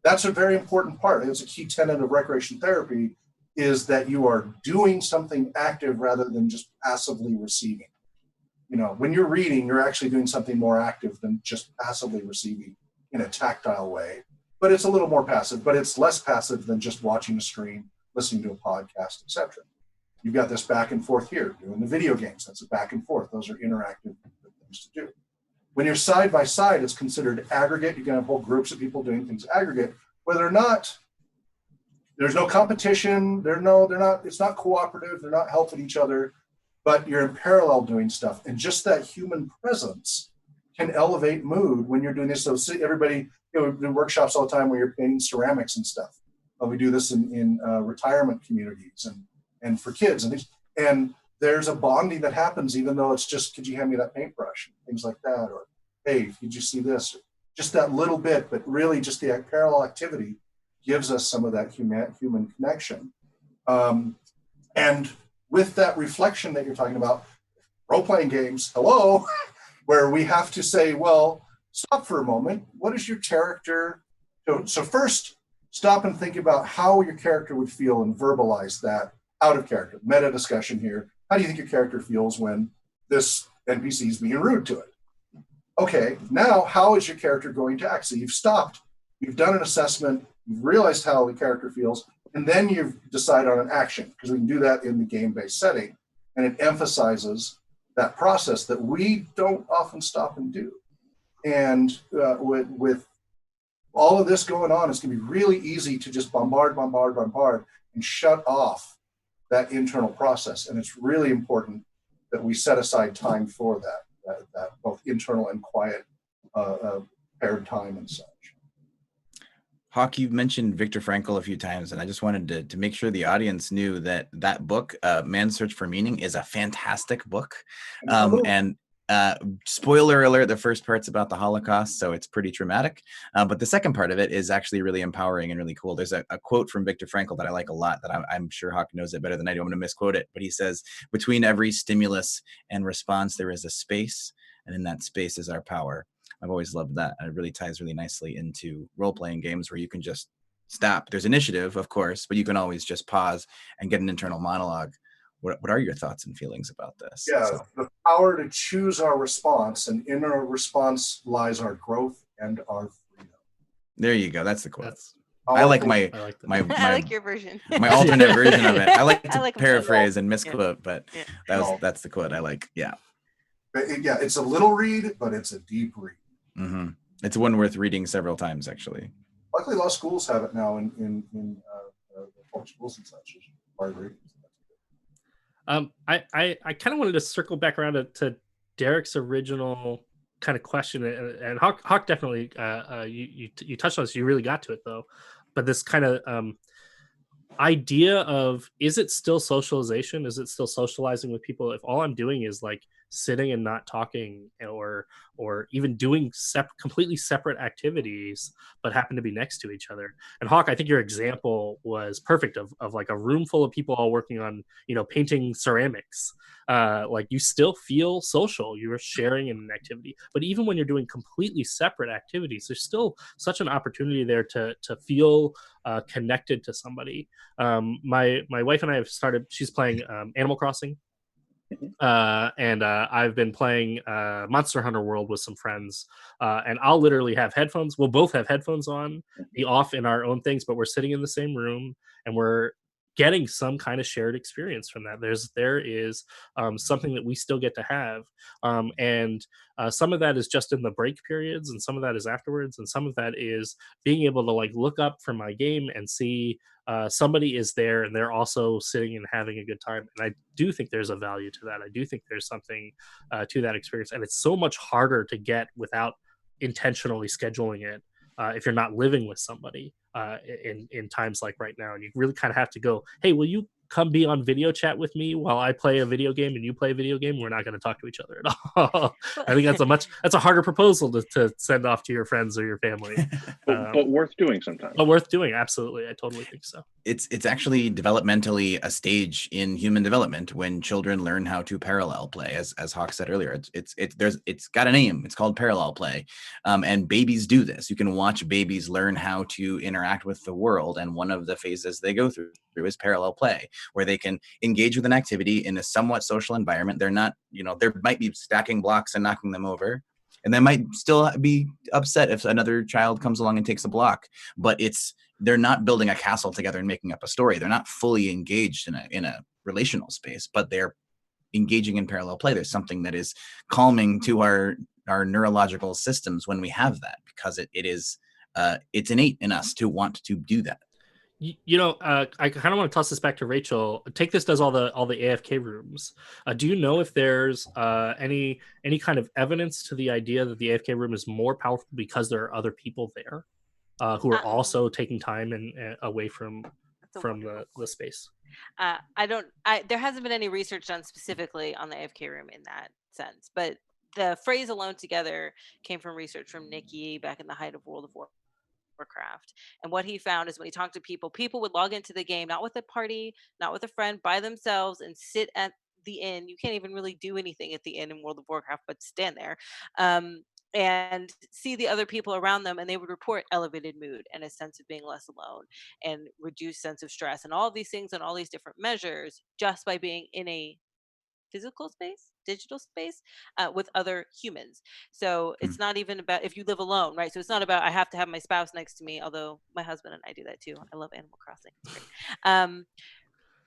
[SPEAKER 5] That's a very important part. It's a key tenet of recreation therapy, is that you are doing something active rather than just passively receiving. When you're reading, you're actually doing something more active than just passively receiving in a tactile way. But it's a little more passive, but it's less passive than just watching a stream, listening to a podcast, etc. You've got this back and forth here, doing the video games. That's a back and forth. Those are interactive things to do. When you're side by side, it's considered aggregate. You're going to have whole groups of people doing things aggregate, whether or not there's no competition. It's not cooperative. They're not helping each other, but you're in parallel doing stuff. And just that human presence can elevate mood when you're doing this. So everybody, we do workshops all the time where you're painting ceramics and stuff. We do this in retirement communities and for kids. And there's a bonding that happens, even though it's just, could you hand me that paintbrush? And things like that. Or, hey, did you see this? Just that little bit, but really just the parallel activity gives us some of that human connection. And with that reflection that you're talking about, role-playing games, hello, where we have to say, well, stop for a moment. What is your character? So first, stop and think about how your character would feel and verbalize that out of character. Meta discussion here. How do you think your character feels when this NPC is being rude to it? Okay, now how is your character going to act? So you've stopped, you've done an assessment, you've realized how the character feels, and then you've decided on an action, because we can do that in the game-based setting, and it emphasizes that process that we don't often stop and do. And with all of this going on, it's going to be really easy to just bombard, and shut off that internal process. And it's really important that we set aside time for that both internal and quiet paired time and such.
[SPEAKER 3] Hawke, you've mentioned Viktor Frankl a few times, and I just wanted to make sure the audience knew that that book, Man's Search for Meaning, is a fantastic book. And spoiler alert, the first part's about the Holocaust, so it's pretty traumatic. But the second part of it is actually really empowering and really cool. There's a quote from Viktor Frankl that I like a lot that I'm sure Hawke knows it better than I do. I'm going to misquote it, but he says, "Between every stimulus and response, there is a space, and in that space is our power." I've always loved that. And it really ties really nicely into role-playing games where you can just stop. There's initiative, of course, but you can always just pause and get an internal monologue. What are your thoughts and feelings about this?
[SPEAKER 5] Yeah, the power to choose our response, and in our response lies our growth and our freedom.
[SPEAKER 3] There you go. That's the quote.
[SPEAKER 5] I
[SPEAKER 3] like
[SPEAKER 2] I like your version.
[SPEAKER 3] My alternate version of it. I like to
[SPEAKER 2] like
[SPEAKER 3] paraphrase and misquote, but that's the quote I like. Yeah.
[SPEAKER 5] Yeah, it's a little read, but it's a deep read.
[SPEAKER 3] Mm-hmm. It's one worth reading several times, actually.
[SPEAKER 5] Luckily, law schools have it now in public schools and such.
[SPEAKER 4] I kind of wanted to circle back around to Derek's original kind of question, and Hawke definitely you touched on this. You really got to it though, but this kind of idea of, is it still socialization? Is it still socializing with people if all I'm doing is like sitting and not talking, or even doing completely separate activities but happen to be next to each other? And Hawke, I think your example was perfect of like a room full of people all working on, painting ceramics. Like, you still feel social, you're sharing in an activity, but even when you're doing completely separate activities, there's still such an opportunity there to feel connected to somebody. My wife and I have started, she's playing Animal Crossing, and I've been playing Monster Hunter World with some friends, and I'll literally have headphones. We'll both have headphones on, be off in our own things, but we're sitting in the same room and we're getting some kind of shared experience from that. There is something that we still get to have, and some of that is just in the break periods, and some of that is afterwards, and some of that is being able to like look up from my game and see somebody is there and they're also sitting and having a good time. And I do think there's a value to that. I do think there's something to that experience, and it's so much harder to get without intentionally scheduling it if you're not living with somebody in times like right now. And you really kind of have to go, hey, will you come be on video chat with me while I play a video game and you play a video game? We're not going to talk to each other at all. I think that's a harder proposal to send off to your friends or your family.
[SPEAKER 1] But worth doing sometimes.
[SPEAKER 4] But worth doing, absolutely. I totally think so.
[SPEAKER 3] It's actually developmentally a stage in human development when children learn how to parallel play, as Hawke said earlier. It's got a name. It's called parallel play, and babies do this. You can watch babies learn how to interact with the world, and one of the phases they go through is parallel play, where they can engage with an activity in a somewhat social environment. They're not, there might be stacking blocks and knocking them over, and they might still be upset if another child comes along and takes a block, but they're not building a castle together and making up a story. They're not fully engaged in a relational space, but they're engaging in parallel play. There's something that is calming to our neurological systems when we have that, because it's innate in us to want to do that.
[SPEAKER 4] I kind of want to toss this back to Rachel. Take This does all the AFK rooms. Do you know if there's any kind of evidence to the idea that the AFK room is more powerful because there are other people there who are also taking time and away from the space?
[SPEAKER 2] There hasn't been any research done specifically on the AFK room in that sense, but the phrase "alone together" came from research from Nikki back in the height of World of Warcraft. And what he found is when he talked to people would log into the game, not with a party, not with a friend, by themselves, and sit at the inn. You can't even really do anything at the inn in World of Warcraft but stand there, and see the other people around them, and they would report elevated mood and a sense of being less alone and reduced sense of stress and all of these things and all these different measures just by being in a physical space, digital space, with other humans. So it's not even about if you live alone, right? So it's not about I have to have my spouse next to me, although my husband and I do that too. I love Animal Crossing. It's great.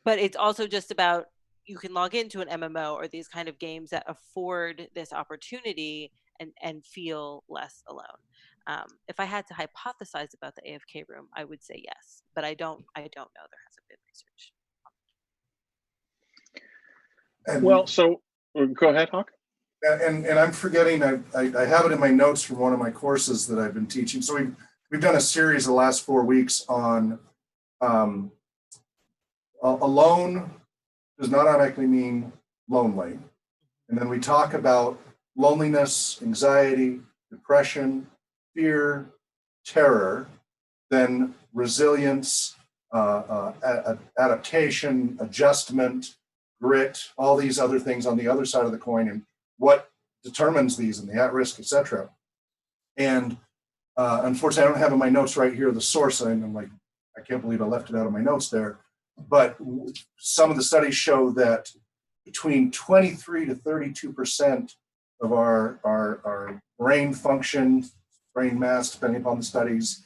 [SPEAKER 2] But it's also just about you can log into an MMO or these kind of games that afford this opportunity and feel less alone. If I had to hypothesize about the AFK room, I would say yes, but I don't know. There hasn't been research.
[SPEAKER 1] Well, so go ahead, Hawke.
[SPEAKER 5] And I'm forgetting, I have it in my notes from one of my courses that I've been teaching. So we've done a series the last 4 weeks on alone does not automatically mean lonely. And then we talk about loneliness, anxiety, depression, fear, terror, then resilience, adaptation, adjustment, grit, all these other things on the other side of the coin, and what determines these and the at-risk, etc. And unfortunately, I don't have in my notes right here the source. I'm like, I can't believe I left it out of my notes there. But some of the studies show that between 23 to 32% of our brain function, brain mass, depending upon the studies,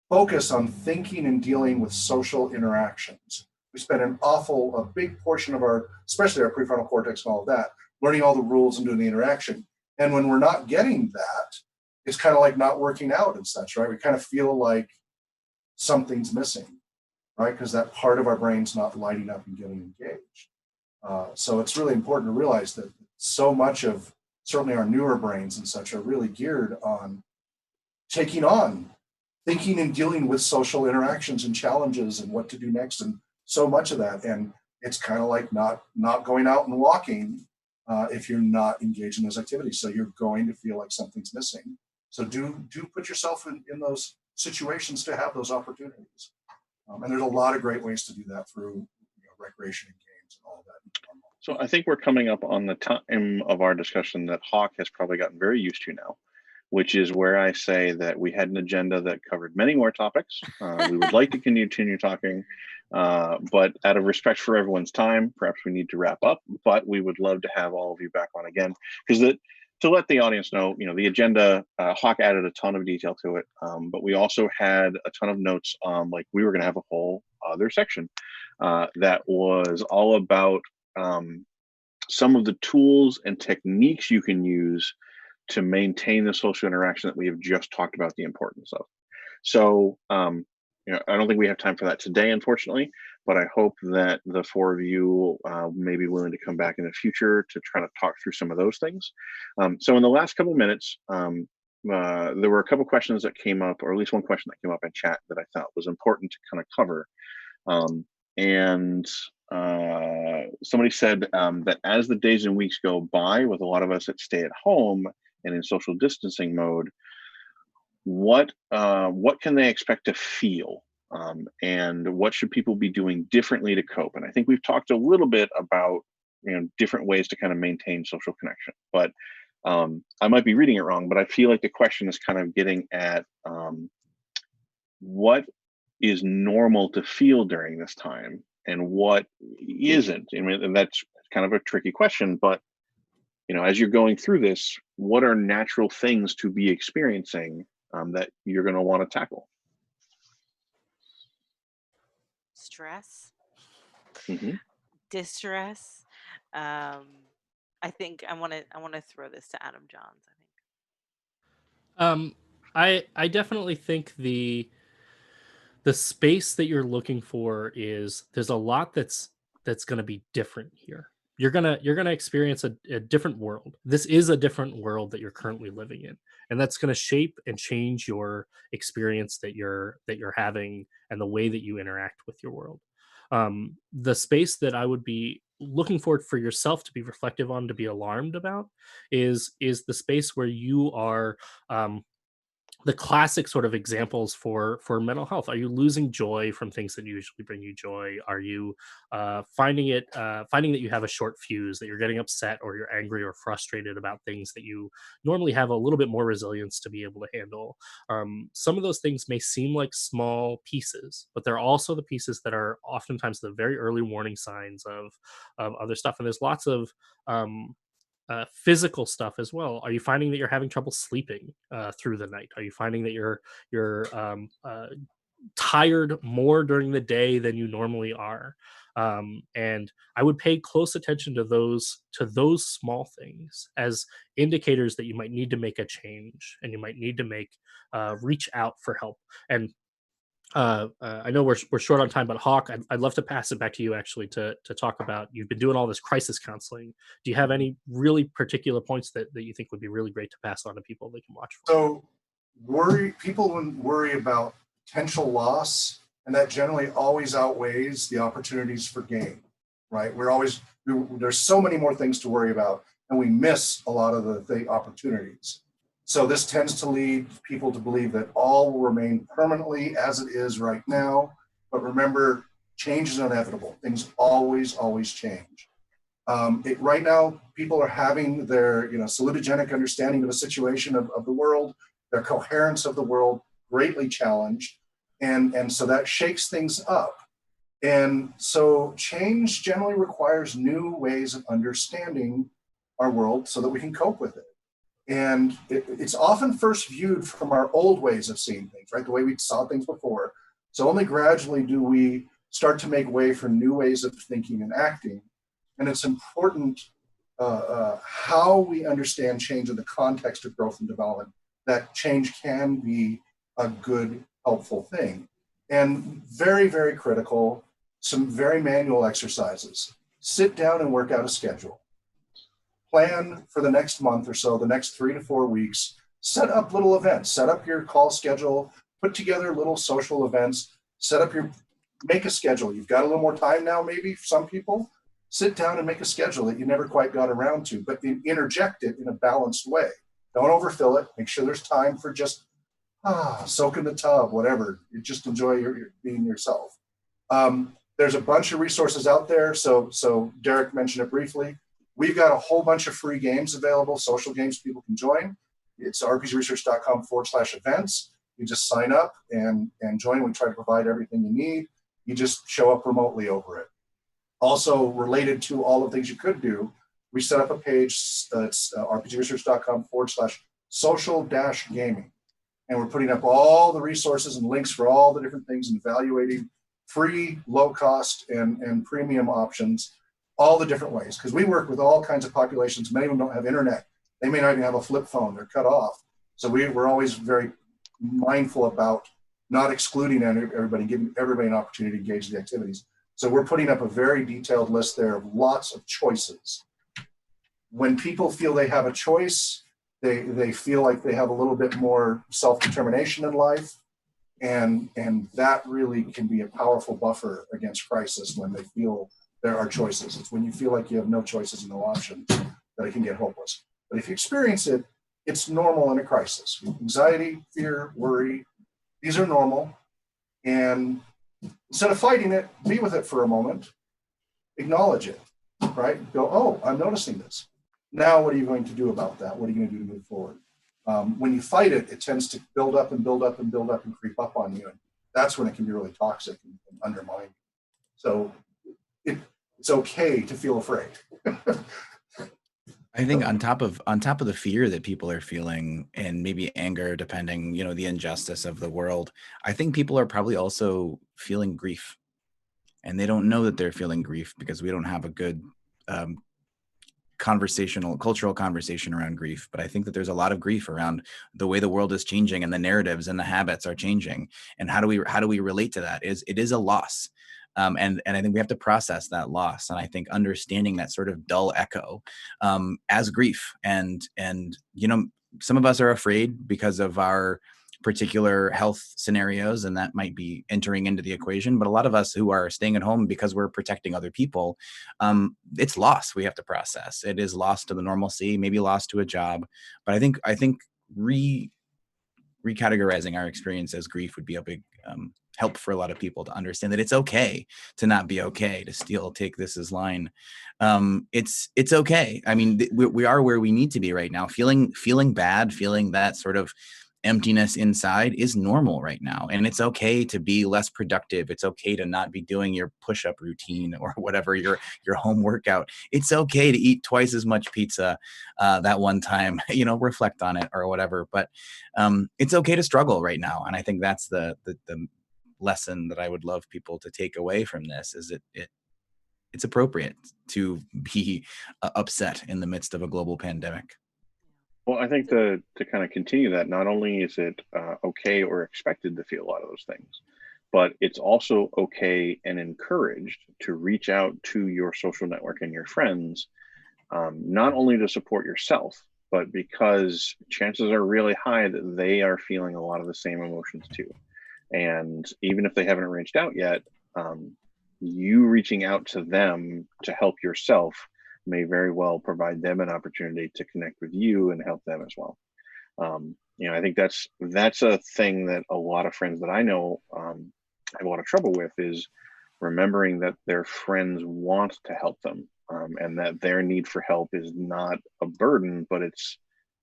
[SPEAKER 5] focus on thinking and dealing with social interactions. We spend a big portion of especially our prefrontal cortex and all of that, learning all the rules and doing the interaction. And when we're not getting that, it's kind of like not working out and such, right? We kind of feel like something's missing, right? Because that part of our brain's not lighting up and getting engaged. So it's really important to realize that so much of certainly our newer brains and such are really geared on taking on thinking and dealing with social interactions and challenges and what to do next, and so much of that. And it's kind of like not going out and walking if you're not engaged in those activities. So you're going to feel like something's missing. So do put yourself in those situations to have those opportunities. And there's a lot of great ways to do that through recreation and games and all of that.
[SPEAKER 1] So I think we're coming up on the time of our discussion that Hawke has probably gotten very used to now, which is where I say that we had an agenda that covered many more topics. We would like to continue talking, but out of respect for everyone's time, perhaps we need to wrap up, but we would love to have all of you back on again, because to let the audience know, the agenda, Hawke added a ton of detail to it, but we also had a ton of notes on, like, we were going to have a whole other section that was all about some of the tools and techniques you can use to maintain the social interaction that we have just talked about the importance of. So, I don't think we have time for that today, unfortunately, but I hope that the four of you may be willing to come back in the future to try to talk through some of those things. So in the last couple of minutes, there were a couple questions that came up, or at least one question that came up in chat that I thought was important to kind of cover. And somebody said that as the days and weeks go by, with a lot of us that stay at home and in social distancing mode, what can they expect to feel, and what should people be doing differently to cope? And I think we've talked a little bit about different ways to kind of maintain social connection, but I might be reading it wrong, but I feel like the question is kind of getting at what is normal to feel during this time and what isn't. I mean, and that's kind of a tricky question, but as you're going through this, what are natural things to be experiencing that you're going to want to tackle?
[SPEAKER 2] Stress,
[SPEAKER 1] Mm-hmm.
[SPEAKER 2] distress. I think I want to throw this to Adam Johns.
[SPEAKER 4] I definitely think the space that you're looking for is, there's a lot that's going to be different here. You're gonna experience a different world. This is a different world that you're currently living in, and that's going to shape and change your experience that you're having and the way that you interact with your world. The space that I would be looking for yourself to be reflective on, to be alarmed about, is the space where you are the classic sort of examples for mental health. Are you losing joy from things that usually bring you joy? Are you finding that you have a short fuse, that you're getting upset or you're angry or frustrated about things that you normally have a little bit more resilience to be able to handle? Some of those things may seem like small pieces, but they're also the pieces that are oftentimes the very early warning signs of other stuff. And there's lots of physical stuff as well. Are you finding that you're having trouble sleeping through the night? Are you finding that you're tired more during the day than you normally are? And I would pay close attention to those small things as indicators that you might need to make a change, and you might need to reach out for help. And I know we're short on time, but Hawke, I'd love to pass it back to you actually to talk about. You've been doing all this crisis counseling. Do you have any really particular points that you think would be really great to pass on to people they can watch for?
[SPEAKER 5] So people worry about potential loss, and that generally always outweighs the opportunities for gain, right? There's so many more things to worry about, and we miss a lot of the opportunities. So this tends to lead people to believe that all will remain permanently as it is right now. But remember, change is inevitable. Things always change. Right now, people are having their salutogenic understanding of the situation of the world, their coherence of the world greatly challenged. And so that shakes things up. And so change generally requires new ways of understanding our world so that we can cope with it. And it's often first viewed from our old ways of seeing things, right? The way we saw things before. So only gradually do we start to make way for new ways of thinking and acting. And it's important how we understand change in the context of growth and development, that change can be a good, helpful thing. And very, very critical, some very manual exercises. Sit down and work out a schedule. Plan for the next month or so, the next 3 to 4 weeks, set up little events, set up your call schedule, put together little social events, make a schedule. You've got a little more time now, maybe for some people, sit down and make a schedule that you never quite got around to, but interject it in a balanced way. Don't overfill it. Make sure there's time for just soak in the tub, whatever. You just enjoy your being yourself. There's a bunch of resources out there. So Derek mentioned it briefly. We've got a whole bunch of free games available, social games people can join. It's rpgresearch.com/events. You just sign up and join. We try to provide everything you need. You just show up remotely over it. Also related to all the things you could do, we set up a page, it's rpgresearch.com/social-gaming. And we're putting up all the resources and links for all the different things and evaluating free, low cost, and premium options, all the different ways. Because we work with all kinds of populations. Many of them don't have internet. They may not even have a flip phone. They're cut off. So we're always very mindful about not excluding everybody, giving everybody an opportunity to engage in the activities. So we're putting up a very detailed list there of lots of choices. When people feel they have a choice, they feel like they have a little bit more self-determination in life. And that really can be a powerful buffer against crisis when they feel there are choices. It's when you feel like you have no choices and no options that it can get hopeless. But if you experience it, it's normal in a crisis. Anxiety, fear, worry, these are normal. And instead of fighting it, be with it for a moment, acknowledge it, right? Go, oh, I'm noticing this. Now, what are you going to do about that? What are you going to do to move forward? When you fight it, it tends to build up and build up and build up and creep up on you. And that's when it can be really toxic and undermine you. So it's okay to feel afraid.
[SPEAKER 3] I think on top of the fear that people are feeling, and maybe anger, depending, the injustice of the world, I think people are probably also feeling grief, and they don't know that they're feeling grief because we don't have a good cultural conversation around grief. But I think that there's a lot of grief around the way the world is changing and the narratives and the habits are changing. And how do we relate to that? It is a loss. And I think we have to process that loss. And I think understanding that sort of dull echo as grief. And some of us are afraid because of our particular health scenarios, and that might be entering into the equation. But a lot of us who are staying at home because we're protecting other people, it's loss we have to process. It is loss to the normalcy, maybe loss to a job. But I think recategorizing our experience as grief would be a big help for a lot of people to understand that it's okay to not be okay, to still take this as line. It's okay. I mean, we are where we need to be right now. Feeling bad, feeling that sort of emptiness inside is normal right now. And it's okay to be less productive. It's okay to not be doing your push-up routine or whatever, your home workout. It's okay to eat twice as much pizza that one time, reflect on it or whatever. But it's okay to struggle right now. And I think that's the lesson that I would love people to take away from this, is it's appropriate to be upset in the midst of a global pandemic.
[SPEAKER 1] Well, I think to kind of continue that, not only is it okay or expected to feel a lot of those things, but it's also okay and encouraged to reach out to your social network and your friends, not only to support yourself, but because chances are really high that they are feeling a lot of the same emotions too. And even if they haven't reached out yet, you reaching out to them to help yourself may very well provide them an opportunity to connect with you and help them as well. I think that's a thing that a lot of friends that I know have a lot of trouble with, is remembering that their friends want to help them, and that their need for help is not a burden, but it's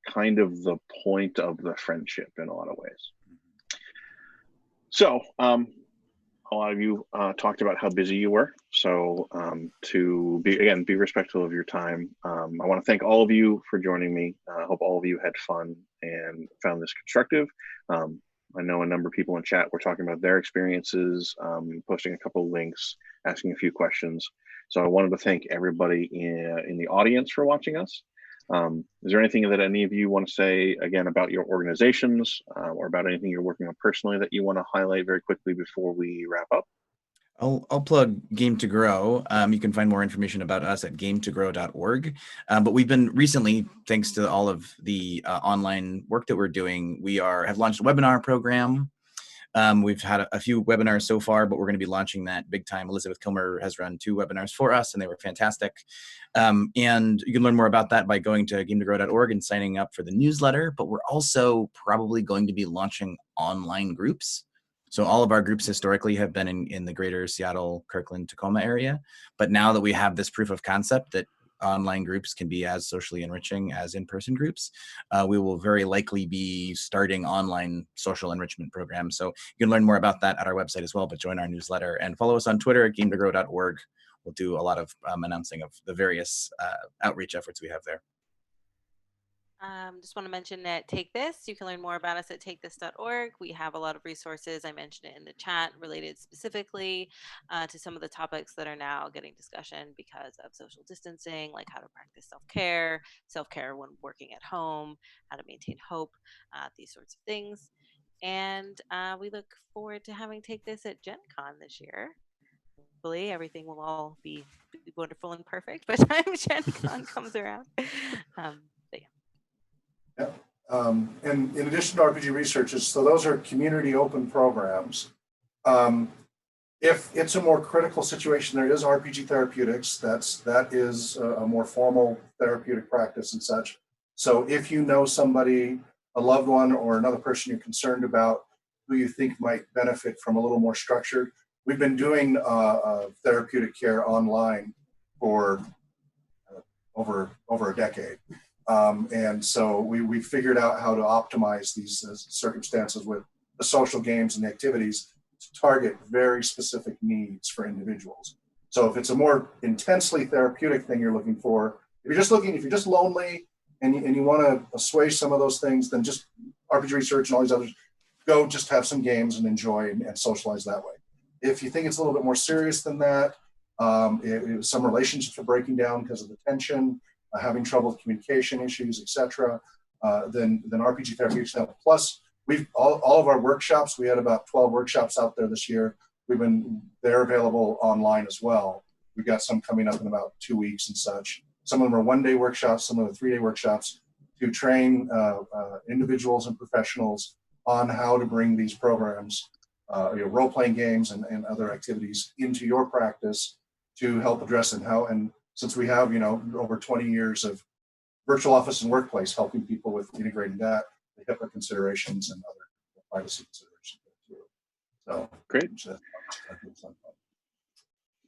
[SPEAKER 1] kind of the point of the friendship in a lot of ways. So a lot of you talked about how busy you were. So to be respectful of your time, I want to thank all of you for joining me. I hope all of you had fun and found this constructive. I know a number of people in chat were talking about their experiences, posting a couple of links, asking a few questions. So I wanted to thank everybody in the audience for watching us. Is there anything that any of you want to say again about your organizations, or about anything you're working on personally that you want to highlight very quickly before we wrap up?
[SPEAKER 3] I'll plug Game to Grow. You can find more information about us at gametogrow.org. But we've been recently, thanks to all of the online work that we're doing, we have launched a webinar program. We've had a few webinars so far, but we're going to be launching that big time. Elizabeth Kilmer has run 2 webinars for us, and they were fantastic. And you can learn more about that by going to gametogrow.org and signing up for the newsletter. But we're also probably going to be launching online groups. So all of our groups historically have been in the greater Seattle, Kirkland, Tacoma area. But now that we have this proof of concept that online groups can be as socially enriching as in-person groups, we will very likely be starting online social enrichment programs. So you can learn more about that at our website as well, but join our newsletter and follow us on Twitter at gametogrow.org. We'll do a lot of announcing of the various outreach efforts we have there.
[SPEAKER 2] Just want to mention that Take This, you can learn more about us at takethis.org. We have a lot of resources, I mentioned it in the chat, related specifically to some of the topics that are now getting discussion because of social distancing, like how to practice self-care when working at home, how to maintain hope, these sorts of things. And we look forward to having Take This at Gen Con this year. Hopefully everything will all be wonderful and perfect by the time Gen Con comes around.
[SPEAKER 5] Yeah. And in addition to RPG researchers, so those are community open programs. If it's a more critical situation, there is RPG therapeutics. That is a more formal therapeutic practice and such. So if you know somebody, a loved one, or another person you're concerned about who you think might benefit from a little more structured, we've been doing therapeutic care online for over a decade. And so we figured out how to optimize these circumstances with the social games and the activities to target very specific needs for individuals. So if it's a more intensely therapeutic thing you're looking for, if you're just lonely and you want to assuage some of those things, then just RPG research and all these others, go just have some games and enjoy and socialize that way. If you think it's a little bit more serious than that, some relationships are breaking down because of the tension, having trouble with communication issues, etc., then RPG therapeutics now. Plus, we've all of our workshops. We had about 12 workshops out there this year. They're available online as well. We've got some coming up in about 2 weeks and such. Some of them are 1-day workshops, some of them are 3-day workshops to train individuals and professionals on how to bring these programs, role-playing games and other activities into your practice to help address and since we have, over 20 years of virtual office and workplace helping people with integrating that, the HIPAA considerations and other privacy considerations. So
[SPEAKER 1] great.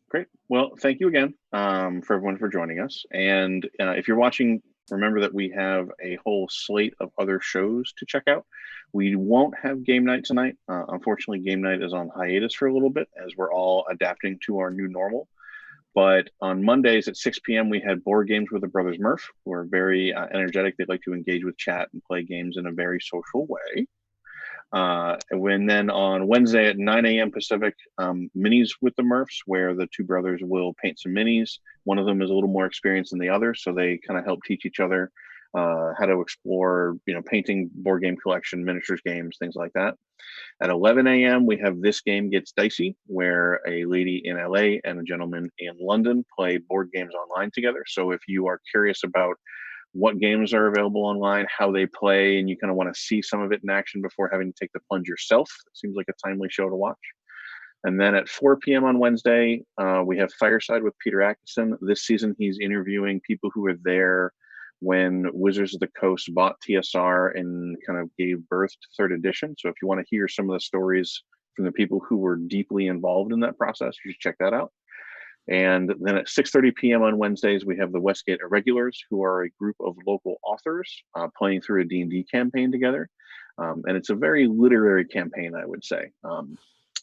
[SPEAKER 1] Great. Well, thank you again for everyone for joining us. And if you're watching, remember that we have a whole slate of other shows to check out. We won't have game night tonight. Unfortunately, game night is on hiatus for a little bit as we're all adapting to our new normal. But on Mondays at 6 p.m., we had board games with the Brothers Murph, who are very energetic. They like to engage with chat and play games in a very social way. And then on Wednesday at 9 a.m. Pacific, minis with the Murphs, where the 2 brothers will paint some minis. One of them is a little more experienced than the other, so they kind of help teach each other how to explore, painting, board game collection, miniatures games, things like that. At 11 a.m., we have This Game Gets Dicey, where a lady in LA and a gentleman in London play board games online together. So if you are curious about what games are available online, how they play, and you kind of want to see some of it in action before having to take the plunge yourself, it seems like a timely show to watch. And then at 4 p.m. on Wednesday, we have Fireside with Peter Atkinson. This season, he's interviewing people who were there when Wizards of the Coast bought TSR and kind of gave birth to third edition. So if you want to hear some of the stories from the people who were deeply involved in that process, you should check that out. And then at 6:30 p.m. on Wednesdays, we have the Westgate Irregulars, who are a group of local authors playing through a D&D campaign together. And it's a very literary campaign, I would say.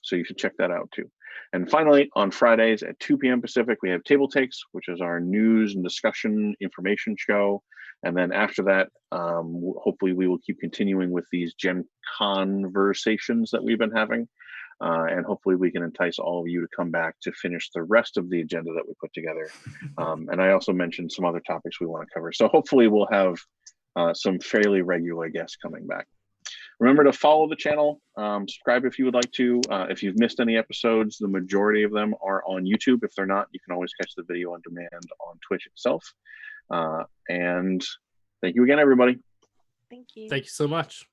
[SPEAKER 1] So you should check that out too. And finally, on Fridays at 2 p.m. Pacific, we have Table Takes, which is our news and discussion information show. And then after that, hopefully we will keep continuing with these Gen Con-versations that we've been having. And hopefully we can entice all of you to come back to finish the rest of the agenda that we put together. And I also mentioned some other topics we want to cover. So hopefully we'll have some fairly regular guests coming back. Remember to follow the channel, subscribe if you would like to. If you've missed any episodes, the majority of them are on YouTube. If they're not, you can always catch the video on demand on Twitch itself. And thank you again, everybody.
[SPEAKER 2] Thank you.
[SPEAKER 4] Thank you so much.